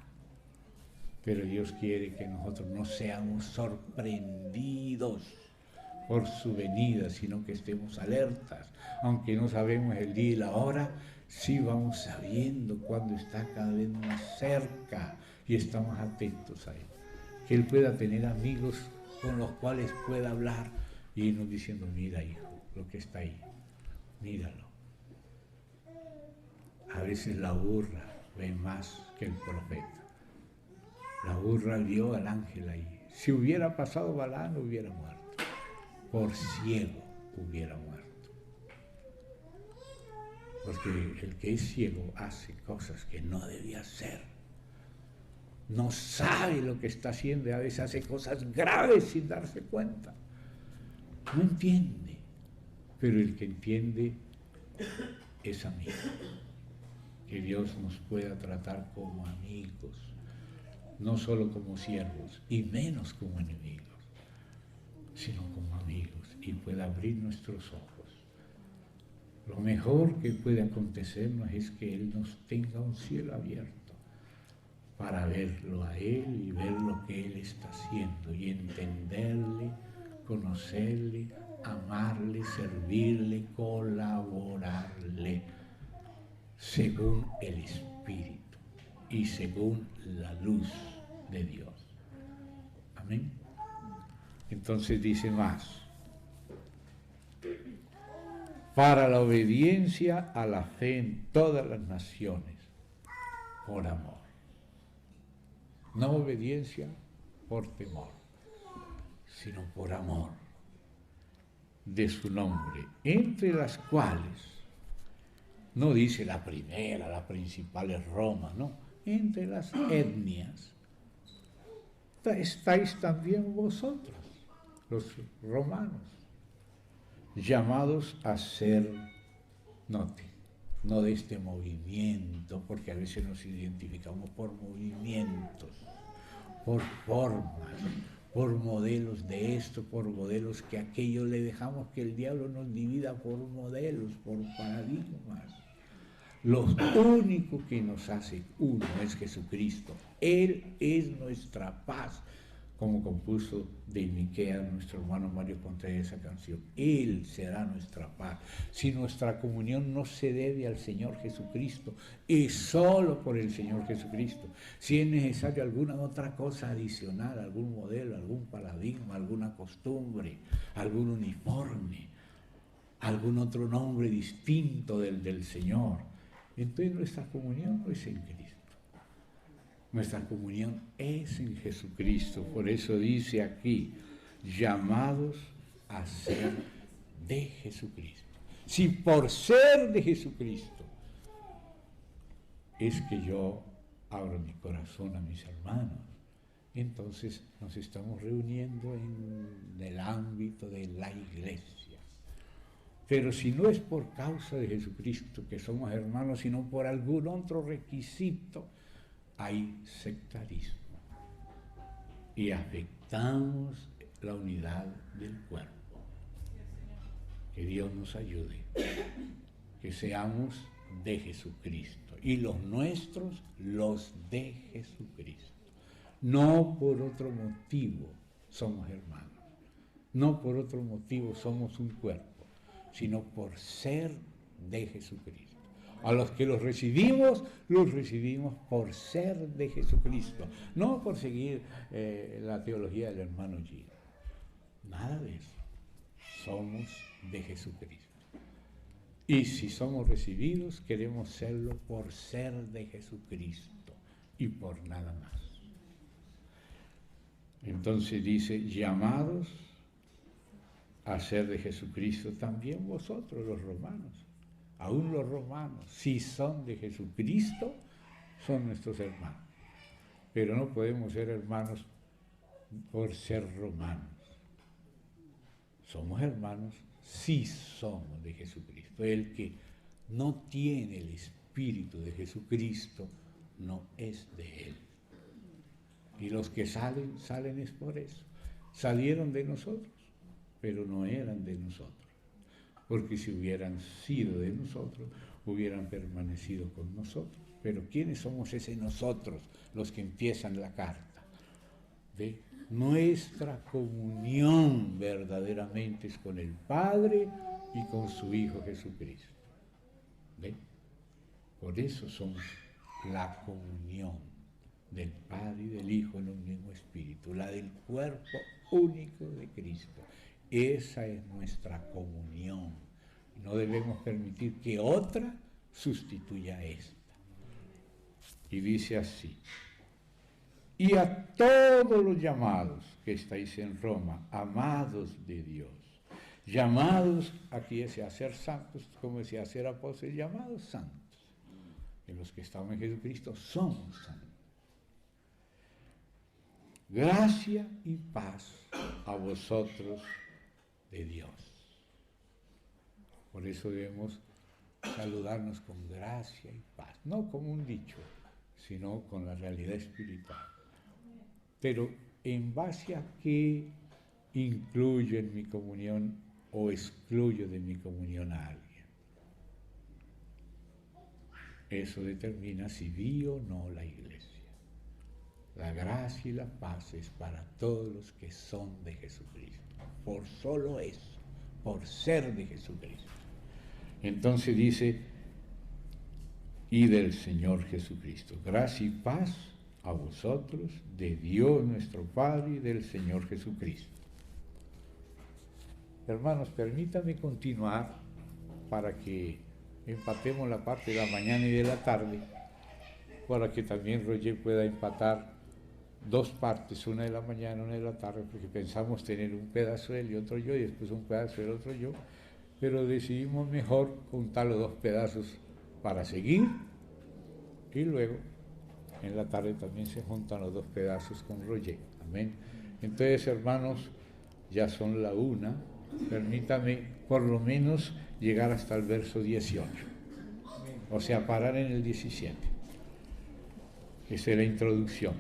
Pero Dios quiere que nosotros no seamos sorprendidos por su venida, sino que estemos alertas. Aunque no sabemos el día y la hora, sí vamos sabiendo cuándo está cada vez más cerca y estamos atentos a Él. Que Él pueda tener amigos con los cuales pueda hablar y irnos diciendo, mira hijo, lo que está ahí, míralo. A veces la burra ve más que el profeta. La burra vio al ángel ahí. Si hubiera pasado Balaam, hubiera muerto. Por ciego hubiera muerto. Porque el que es ciego hace cosas que no debía hacer. No sabe lo que está haciendo y a veces hace cosas graves sin darse cuenta. No entiende. Pero el que entiende es amigo. Que Dios nos pueda tratar como amigos, no solo como siervos y menos como enemigos, sino como amigos, y pueda abrir nuestros ojos. Lo mejor que puede acontecernos es que Él nos tenga un cielo abierto para verlo a Él y ver lo que Él está haciendo y entenderle, conocerle, amarle, servirle, colaborarle según el Espíritu y según la luz de Dios. Amén. Entonces dice más, para la obediencia a la fe en todas las naciones, por amor. No obediencia por temor, sino por amor de su nombre, entre las cuales, no dice la primera, la principal es Roma, no, entre las etnias estáis también vosotros, los romanos, llamados a ser, note, no de este movimiento, porque a veces nos identificamos por movimientos, por formas, por modelos de esto, por modelos que aquello, le dejamos que el diablo nos divida por modelos, por paradigmas. Lo único que nos hace uno es Jesucristo. Él es nuestra paz, como compuso de Miqueas nuestro hermano Mario Contreras esa canción. Él será nuestra paz. Si nuestra comunión no se debe al Señor Jesucristo, es solo por el Señor Jesucristo. Si es necesario alguna otra cosa adicional, algún modelo, algún paradigma, alguna costumbre, algún uniforme, algún otro nombre distinto del Señor, entonces nuestra comunión no es en Cristo. Nuestra comunión es en Jesucristo. Por eso dice aquí, llamados a ser de Jesucristo. Si por ser de Jesucristo es que yo abro mi corazón a mis hermanos, entonces nos estamos reuniendo en el ámbito de la iglesia. Pero si no es por causa de Jesucristo que somos hermanos, sino por algún otro requisito, hay sectarismo y afectamos la unidad del cuerpo. Que Dios nos ayude, que seamos de Jesucristo y los nuestros los de Jesucristo. No por otro motivo somos hermanos, no por otro motivo somos un cuerpo, sino por ser de Jesucristo. A los que los recibimos por ser de Jesucristo, no por seguir la teología del hermano Gino. Nada de eso. Somos de Jesucristo. Y si somos recibidos, queremos serlo por ser de Jesucristo y por nada más. Entonces dice, llamados a ser de Jesucristo también vosotros, los romanos. Aún los romanos, si son de Jesucristo, son nuestros hermanos. Pero no podemos ser hermanos por ser romanos. Somos hermanos sí somos de Jesucristo. El que no tiene el Espíritu de Jesucristo no es de Él. Y los que salen, salen es por eso. Salieron de nosotros, pero no eran de nosotros. Porque si hubieran sido de nosotros, hubieran permanecido con nosotros. Pero ¿quiénes somos ese nosotros, los que empiezan la carta? ¿Ve? Nuestra comunión verdaderamente es con el Padre y con su Hijo Jesucristo. ¿Ve? Por eso somos la comunión del Padre y del Hijo en un mismo espíritu, la del cuerpo único de Cristo. Esa es nuestra comunión. No debemos permitir que otra sustituya esta. Y dice así: y a todos los llamados que estáis en Roma, amados de Dios, llamados aquí es a ser santos, como decía, a ser apóstoles, llamados santos. En los que estamos en Jesucristo somos santos. Gracia y paz a vosotros de Dios. Por eso debemos saludarnos con gracia y paz, no como un dicho, sino con la realidad espiritual. Pero en base a qué incluyo en mi comunión o excluyo de mi comunión a alguien. Eso determina si vi o no la iglesia. La gracia y la paz es para todos los que son de Jesucristo. Por solo eso, por ser de Jesucristo. Entonces dice, y del Señor Jesucristo. Gracia y paz a vosotros, de Dios nuestro Padre y del Señor Jesucristo. Hermanos, permítanme continuar para que empatemos la parte de la mañana y de la tarde, para que también Roger pueda empatar dos partes, una de la mañana, una de la tarde, porque pensamos tener un pedazo él y otro yo, y después un pedazo el otro yo, pero decidimos mejor juntar los dos pedazos para seguir, y luego en la tarde también se juntan los dos pedazos con Roger. Amén. Entonces, hermanos, ya son la 1, permítame por lo menos llegar hasta el verso 18, o sea, parar en el 17. Esa es la introducción.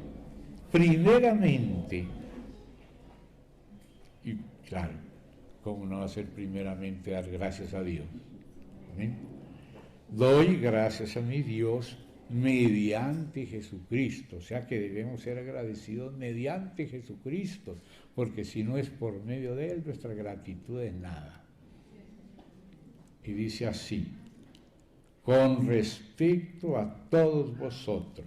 Primeramente, y claro, ¿cómo no hacer primeramente dar gracias a Dios? ¿Amén? Doy gracias a mi Dios mediante Jesucristo, o sea que debemos ser agradecidos mediante Jesucristo, porque si no es por medio de Él, nuestra gratitud es nada. Y dice así: con respecto a todos vosotros,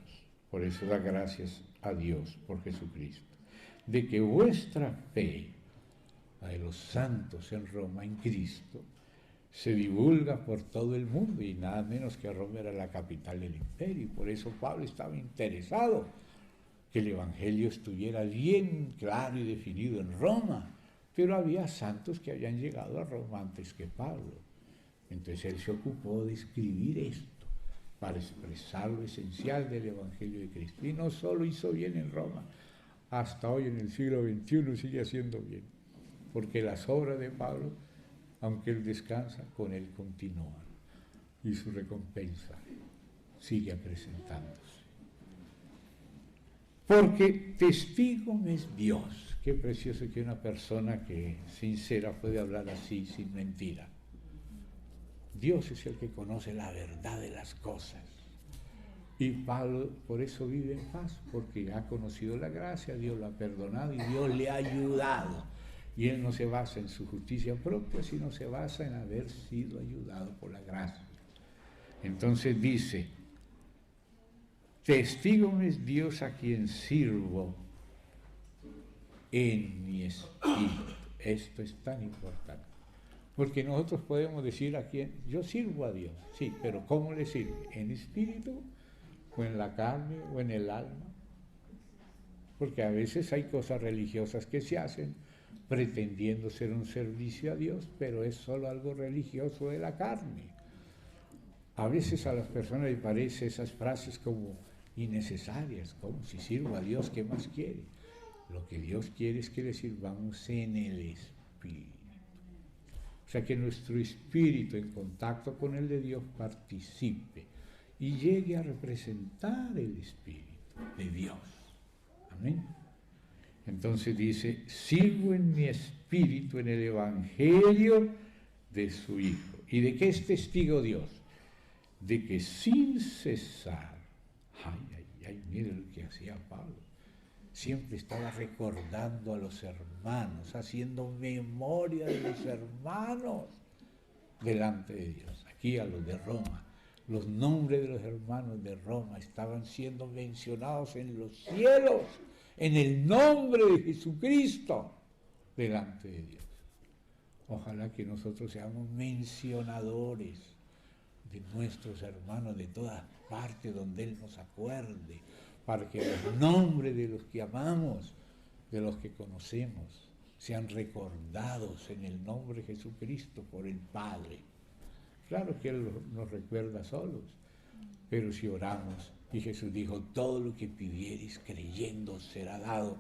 por eso da gracias a Dios por Jesucristo, de que vuestra fe, la de los santos en Roma, en Cristo, se divulga por todo el mundo, y nada menos que Roma era la capital del imperio, y por eso Pablo estaba interesado que el Evangelio estuviera bien claro y definido en Roma, pero había santos que habían llegado a Roma antes que Pablo. Entonces él se ocupó de escribir esto para expresar lo esencial del Evangelio de Cristo. Y no solo hizo bien en Roma, hasta hoy en el siglo XXI sigue haciendo bien, porque las obras de Pablo, aunque él descansa, con él continúan, y su recompensa sigue presentándose. Porque testigo me es Dios. Qué precioso que una persona que sincera puede hablar así, sin mentira. Dios es el que conoce la verdad de las cosas. Y Pablo por eso vive en paz, porque ha conocido la gracia, Dios lo ha perdonado y Dios le ha ayudado. Y él no se basa en su justicia propia, sino se basa en haber sido ayudado por la gracia. Entonces dice, testigo me es Dios a quien sirvo en mi espíritu. Esto es tan importante. Porque nosotros podemos decir a quién, yo sirvo a Dios, sí, pero ¿cómo le sirve? ¿En espíritu o en la carne o en el alma? Porque a veces hay cosas religiosas que se hacen pretendiendo ser un servicio a Dios, pero es solo algo religioso de la carne. A veces a las personas les parecen esas frases como innecesarias, como si sirvo a Dios, ¿qué más quiere? Lo que Dios quiere es que le sirvamos en el espíritu. O sea, que nuestro espíritu en contacto con el de Dios participe y llegue a representar el espíritu de Dios. Amén. Entonces dice, sirvo en mi espíritu en el evangelio de su Hijo. ¿Y de qué es testigo Dios? De que sin cesar, mire lo que hacía Pablo, siempre estaba recordando a los hermanos, haciendo memoria de los hermanos delante de Dios. Aquí a los de Roma, los nombres de los hermanos de Roma estaban siendo mencionados en los cielos, en el nombre de Jesucristo, delante de Dios. Ojalá que nosotros seamos mencionadores de nuestros hermanos de todas partes donde Él nos acuerde, para que los nombres de los que amamos, de los que conocemos, sean recordados en el nombre de Jesucristo por el Padre. Claro que Él nos recuerda solos, pero si oramos, y Jesús dijo, todo lo que pidiereis creyendo será dado.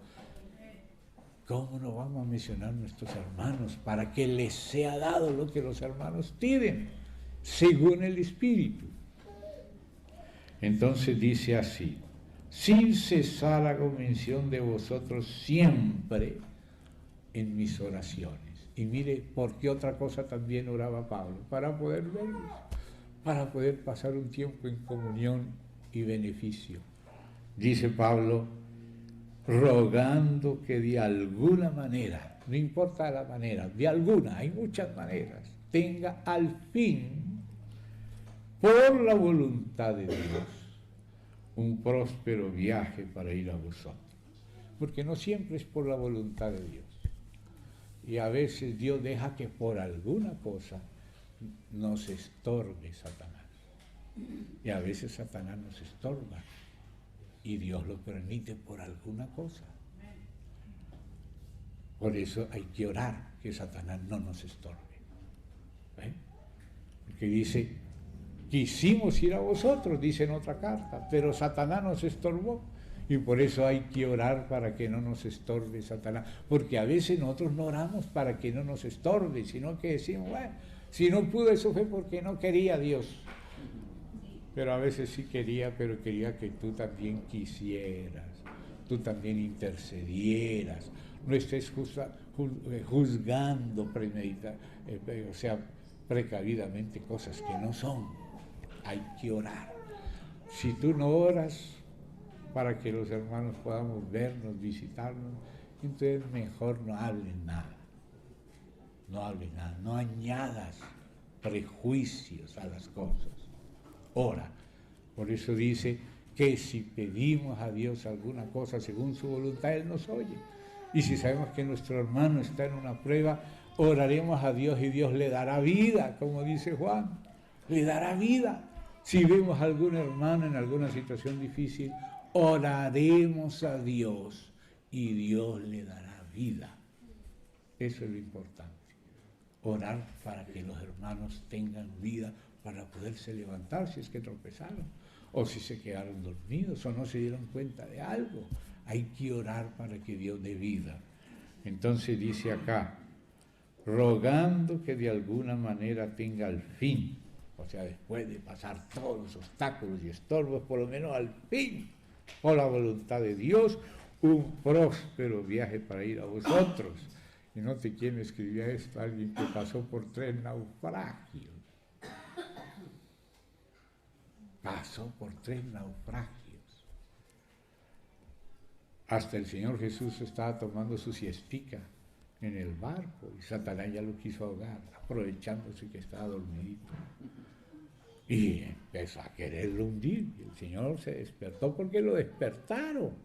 ¿Cómo no vamos a mencionar a nuestros hermanos para que les sea dado lo que los hermanos piden, según el Espíritu? Entonces dice así, sin cesar hago mención de vosotros siempre en mis oraciones. Y mire, ¿por qué otra cosa también oraba Pablo? Para poder verlos, para poder pasar un tiempo en comunión y beneficio. Dice Pablo, rogando que de alguna manera, no importa la manera, de alguna, hay muchas maneras, tenga al fin, por la voluntad de Dios, un próspero viaje para ir a vosotros. Porque no siempre es por la voluntad de Dios. Y a veces Dios deja que por alguna cosa nos estorbe Satanás. Y a veces Satanás nos estorba. Y Dios lo permite por alguna cosa. Por eso hay que orar que Satanás no nos estorbe. Porque dice, quisimos ir a vosotros, dice en otra carta, pero Satanás nos estorbó. Y por eso hay que orar para que no nos estorbe Satanás. Porque a veces nosotros no oramos para que no nos estorbe, sino que decimos, bueno, si no pudo, eso fue porque no quería Dios. Pero a veces sí quería, pero quería que tú también quisieras, tú también intercedieras, no estés juzgando precavidamente cosas que no son. Hay que orar. Si tú no oras para que los hermanos podamos vernos, visitarnos, entonces mejor no hables nada. No hables nada, no añadas prejuicios a las cosas. Ora. Por eso dice que si pedimos a Dios alguna cosa según su voluntad, Él nos oye. Y si sabemos que nuestro hermano está en una prueba, oraremos a Dios y Dios le dará vida, como dice Juan, le dará vida. Si vemos a algún hermano en alguna situación difícil, oraremos a Dios y Dios le dará vida. Eso es lo importante. Orar para que los hermanos tengan vida, para poderse levantar si es que tropezaron, o si se quedaron dormidos, o no se dieron cuenta de algo. Hay que orar para que Dios dé vida. Entonces dice acá, rogando que de alguna manera tenga al fin, o sea, después de pasar todos los obstáculos y estorbos, por lo menos al fin, por la voluntad de Dios, un próspero viaje para ir a vosotros. Y no te quién escribía esto, alguien que pasó por 3 naufragios. Pasó por 3 naufragios. Hasta el Señor Jesús estaba tomando su siestica en el barco y Satanás ya lo quiso ahogar, aprovechándose que estaba dormidito. Y empezó a quererlo hundir. Y el Señor se despertó porque lo despertaron.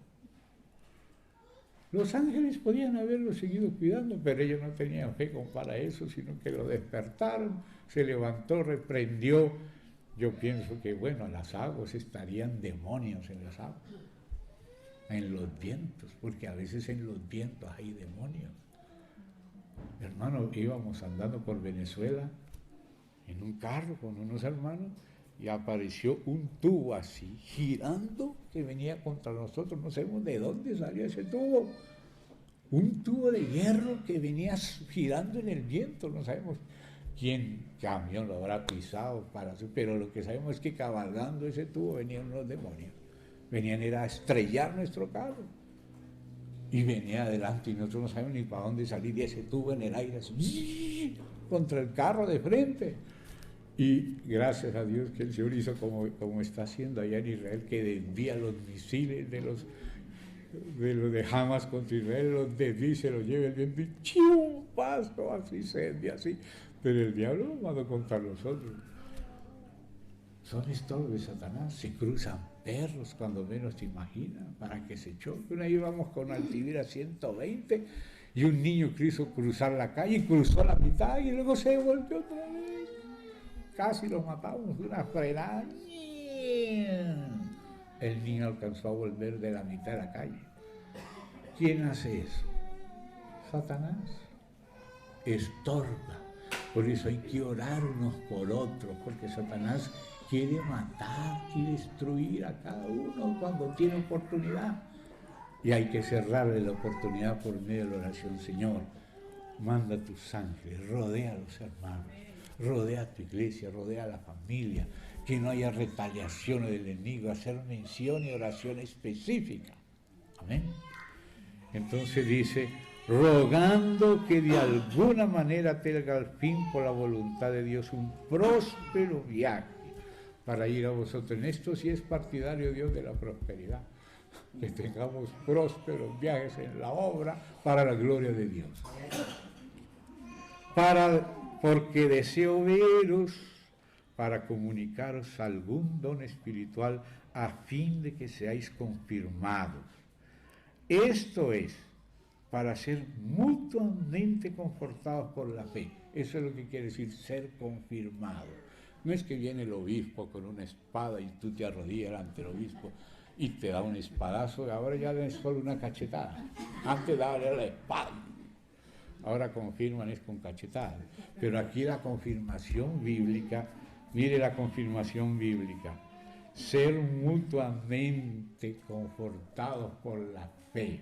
Los ángeles podían haberlo seguido cuidando, pero ellos no tenían fe como para eso, sino que lo despertaron, se levantó, reprendió. Yo pienso que, bueno, las aguas estarían demonios en las aguas, en los vientos, porque a veces en los vientos hay demonios. Hermano, íbamos andando por Venezuela en un carro con unos hermanos y apareció un tubo así, girando, que venía contra nosotros. No sabemos de dónde salió ese tubo. Un tubo de hierro que venía girando en el viento, no sabemos. ¿Quién camión lo habrá pisado para hacer? Pero lo que sabemos es que cabalgando ese tubo venían unos demonios. Venían era a estrellar nuestro carro. Y venía adelante y nosotros no sabemos ni para dónde salir, y ese tubo en el aire así, contra el carro de frente. Y gracias a Dios que el Señor hizo como está haciendo allá en Israel, que desvía los misiles de los de Hamas contra Israel, los desvía y se los lleva el viento y ¡chiu! Paso, así se desvía así. Pero el diablo lo mandó contra nosotros. Son estorbos de Satanás, se cruzan perros cuando menos te imaginas, para que se choquen. Una íbamos con Altivira 120 y un niño quiso cruzar la calle y cruzó la mitad y luego se devolvió otra vez. Casi lo matamos, una frenada. El niño alcanzó a volver de la mitad de la calle. ¿Quién hace eso? Satanás. Estorba. Por eso hay que orar unos por otros, porque Satanás quiere matar y destruir a cada uno cuando tiene oportunidad. Y hay que cerrarle la oportunidad por medio de la oración. Señor, manda tus ángeles, rodea a los hermanos, rodea a tu iglesia, rodea a la familia, que no haya retaliaciones del enemigo, hacer mención y oración específica. Amén. Entonces dice, rogando que de alguna manera tenga al fin por la voluntad de Dios un próspero viaje para ir a vosotros. En esto sí es partidario Dios de la prosperidad, que tengamos prósperos viajes en la obra para la gloria de Dios. Porque deseo veros para comunicaros algún don espiritual a fin de que seáis confirmados. Esto es, para ser mutuamente confortados por la fe. Eso es lo que quiere decir ser confirmado. No es que viene el obispo con una espada y tú te arrodillas delante del obispo y te da un espadazo, ahora ya es solo una cachetada. Antes daba la espada, ahora confirman es con cachetada. Pero aquí la confirmación bíblica, mire la confirmación bíblica, ser mutuamente confortados por la fe,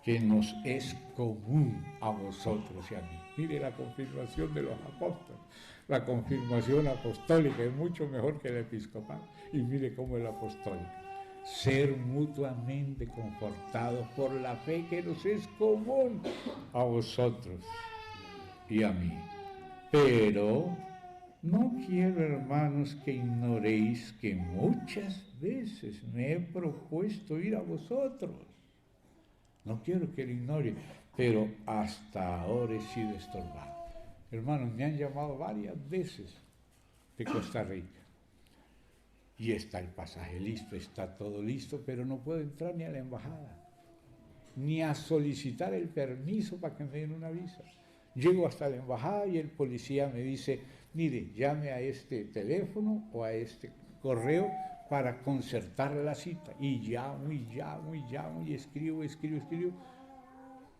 que nos es común a vosotros y a mí. Mire la confirmación de los apóstoles, la confirmación apostólica es mucho mejor que la episcopal, y mire cómo es la apostólica. Ser mutuamente confortados por la fe que nos es común a vosotros y a mí. Pero no quiero, hermanos, que ignoréis que muchas veces me he propuesto ir a vosotros. No quiero que lo ignore, pero hasta ahora he sido estorbado. Hermanos, me han llamado varias veces de Costa Rica. Y está el pasaje listo, está todo listo, pero no puedo entrar ni a la embajada, ni a solicitar el permiso para que me den una visa. Llego hasta la embajada y el policía me dice, mire, llame a este teléfono o a este correo para concertar la cita. Y llamo, y escribo,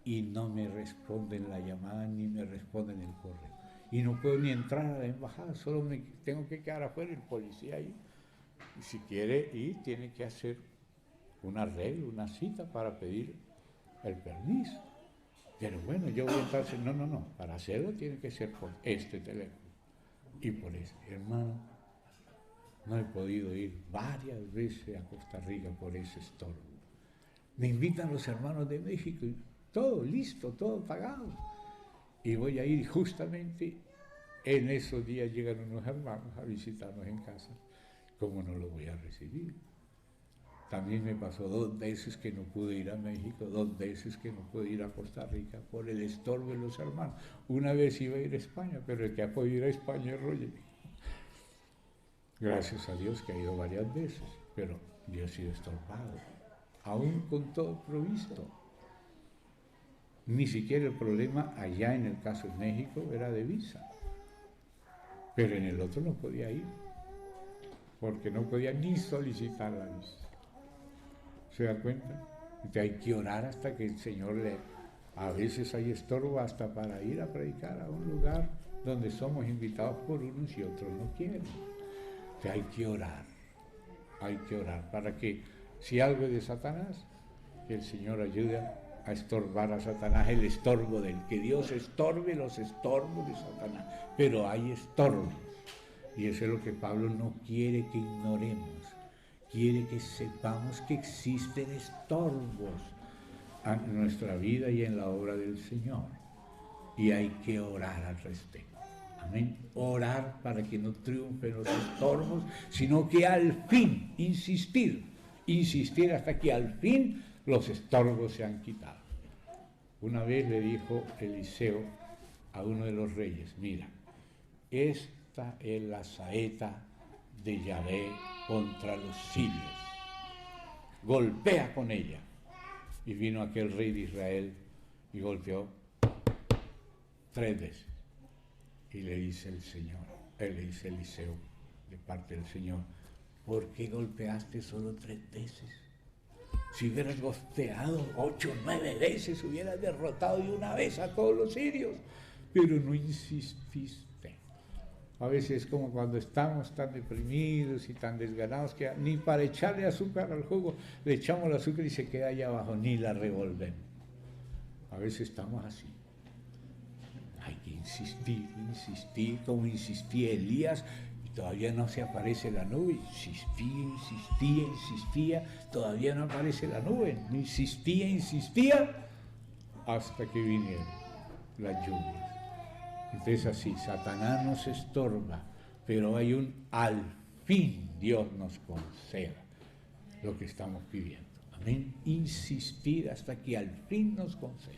y no me responden la llamada ni me responden el correo. Y no puedo ni entrar a la embajada, solo me tengo que quedar afuera, el policía ahí. Y si quiere ir, tiene que hacer un arreglo, una cita para pedir el permiso. Pero bueno, yo voy a entrar, no, para hacerlo tiene que ser por este teléfono. Y por eso, hermano, no he podido ir varias veces a Costa Rica por ese estorbo. Me invitan los hermanos de México, y todo listo, todo pagado. Y voy a ir justamente en esos días llegan unos hermanos a visitarnos en casa. ¿Cómo no lo voy a recibir? También me pasó 2 veces que no pude ir a México, 2 veces que no pude ir a Costa Rica por el estorbo de los hermanos. Una vez iba a ir a España, pero el que ha podido ir a España es Roger. Gracias a Dios que ha ido varias veces, pero yo he sido estorbado, aún con todo provisto. Ni siquiera el problema allá en el caso de México era de visa, pero en el otro no podía ir, porque no podía ni solicitar la visa. ¿Se da cuenta? Entonces hay que orar hasta que el Señor le... A veces hay estorbo hasta para ir a predicar a un lugar donde somos invitados por unos y otros no quieren. Entonces hay que orar para que si algo es de Satanás, que el Señor ayude a estorbar a Satanás, el estorbo del que Dios estorbe los estorbos de Satanás, pero hay estorbos, y eso es lo que Pablo no quiere que ignoremos, quiere que sepamos que existen estorbos en nuestra vida y en la obra del Señor, y hay que orar al respecto. Amén. Orar para que no triunfen los estorbos, sino que al fin insistir hasta que al fin los estorbos se han quitado. Una vez le dijo Eliseo a uno de los reyes: mira, esta es la saeta de Yahvé contra los sirios, golpea con ella. Y vino aquel rey de Israel y golpeó 3 veces. Y le dice el Señor, le dice Eliseo, de parte del Señor: ¿por qué golpeaste solo 3 veces? Si hubieras golpeado 8 o 9 veces, hubieras derrotado de una vez a todos los sirios, pero no insististe. A veces es como cuando estamos tan deprimidos y tan desganados que ni para echarle azúcar al jugo le echamos el azúcar y se queda allá abajo, ni la revolvemos. A veces estamos así. Hay que insistir, como insistía Elías, y todavía no se aparece la nube. Insistía, todavía no aparece la nube. Insistía, hasta que vinieron las lluvias. Entonces así, Satanás nos estorba, pero hay un al fin Dios nos conceda lo que estamos pidiendo. Amén. Insistir hasta que al fin nos conceda.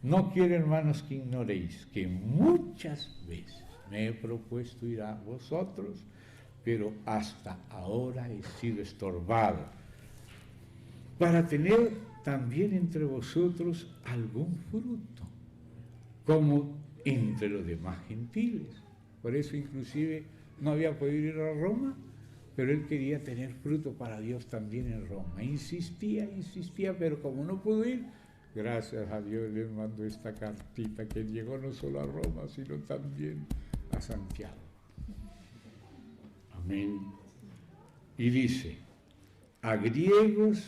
No quiero, hermanos, que ignoréis que muchas veces me he propuesto ir a vosotros, pero hasta ahora he sido estorbado, para tener también entre vosotros algún fruto, como entre los demás gentiles. Por eso inclusive no había podido ir a Roma, pero él quería tener fruto para Dios también en Roma. Insistía, pero como no pudo ir, gracias a Dios les mandó esta cartita que llegó no solo a Roma, sino también a Santiago. Amén. Y dice: a griegos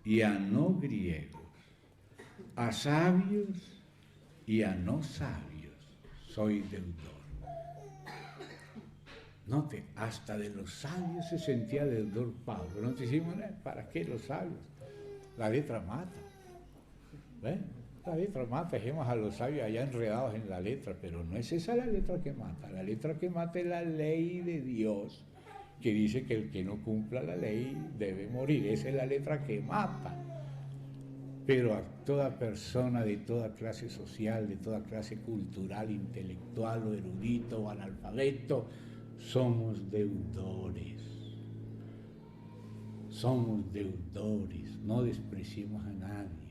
y a no griegos, a sabios y a no sabios, soy deudor. Note, hasta de los sabios se sentía deudor Pablo. No te decimos, ¿para qué los sabios? La letra mata. ¿Ven? La letra mata, dejemos a los sabios allá enredados en la letra, pero no es esa la letra que mata. La letra que mata es la ley de Dios, que dice que el que no cumpla la ley debe morir. Esa es la letra que mata. Pero a toda persona de toda clase social, de toda clase cultural, intelectual o erudito o analfabeto, somos deudores. Somos deudores, no despreciemos a nadie.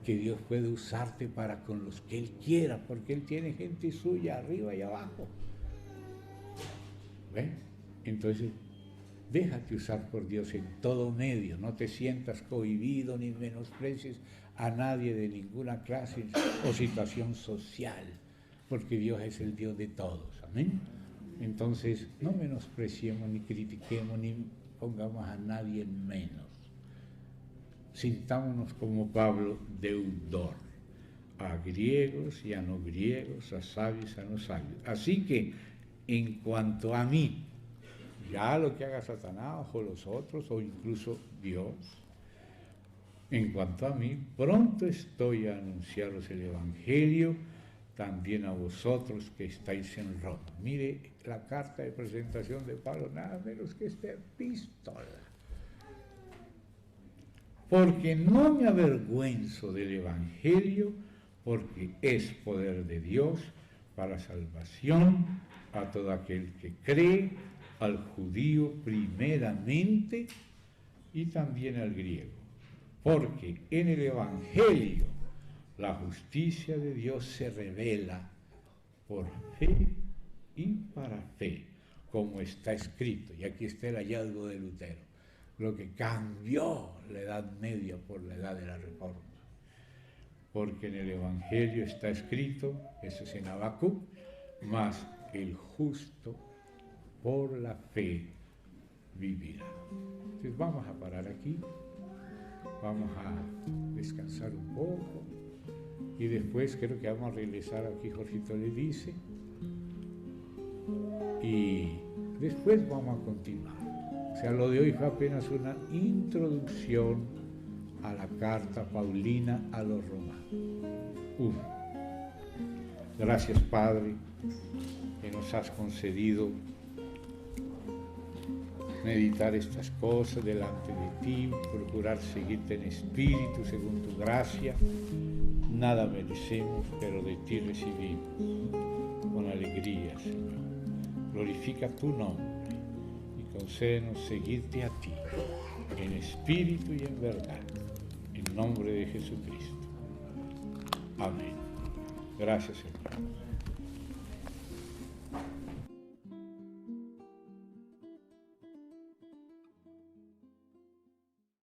Que Dios puede usarte para con los que Él quiera, porque Él tiene gente suya arriba y abajo. ¿Ven? Entonces, déjate usar por Dios en todo medio, no te sientas cohibido ni menosprecies a nadie de ninguna clase o situación social, porque Dios es el Dios de todos. Amén. Entonces, no menospreciemos ni critiquemos ni pongamos a nadie en menos. Sintámonos como Pablo, deudor, a griegos y a no griegos, a sabios y a no sabios. Así que, en cuanto a mí, ya lo que haga Satanás o los otros, o incluso Dios, en cuanto a mí, pronto estoy a anunciaros el Evangelio, también a vosotros que estáis en Roma. Mire la carta de presentación de Pablo, nada menos que esta epístola. Porque no me avergüenzo del Evangelio, porque es poder de Dios para salvación a todo aquel que cree, al judío primeramente y también al griego. Porque en el Evangelio la justicia de Dios se revela por fe y para fe, como está escrito. Y aquí está el hallazgo de Lutero, lo que cambió la Edad Media por la Edad de la Reforma. Porque en el Evangelio está escrito, eso es en Habacuc, mas el justo por la fe vivirá. Entonces vamos a parar aquí, vamos a descansar un poco y después creo que vamos a regresar aquí, Jorgito le dice, y después vamos a continuar. O sea, lo de hoy fue apenas una introducción a la carta paulina a los romanos. Gracias, Padre, que nos has concedido meditar estas cosas delante de ti, procurar seguirte en espíritu según tu gracia. Nada merecemos, pero de ti recibimos con alegría, Señor. Glorifica tu nombre y concédenos seguirte a ti, en espíritu y en verdad, en nombre de Jesucristo. Amén. Gracias, Señor.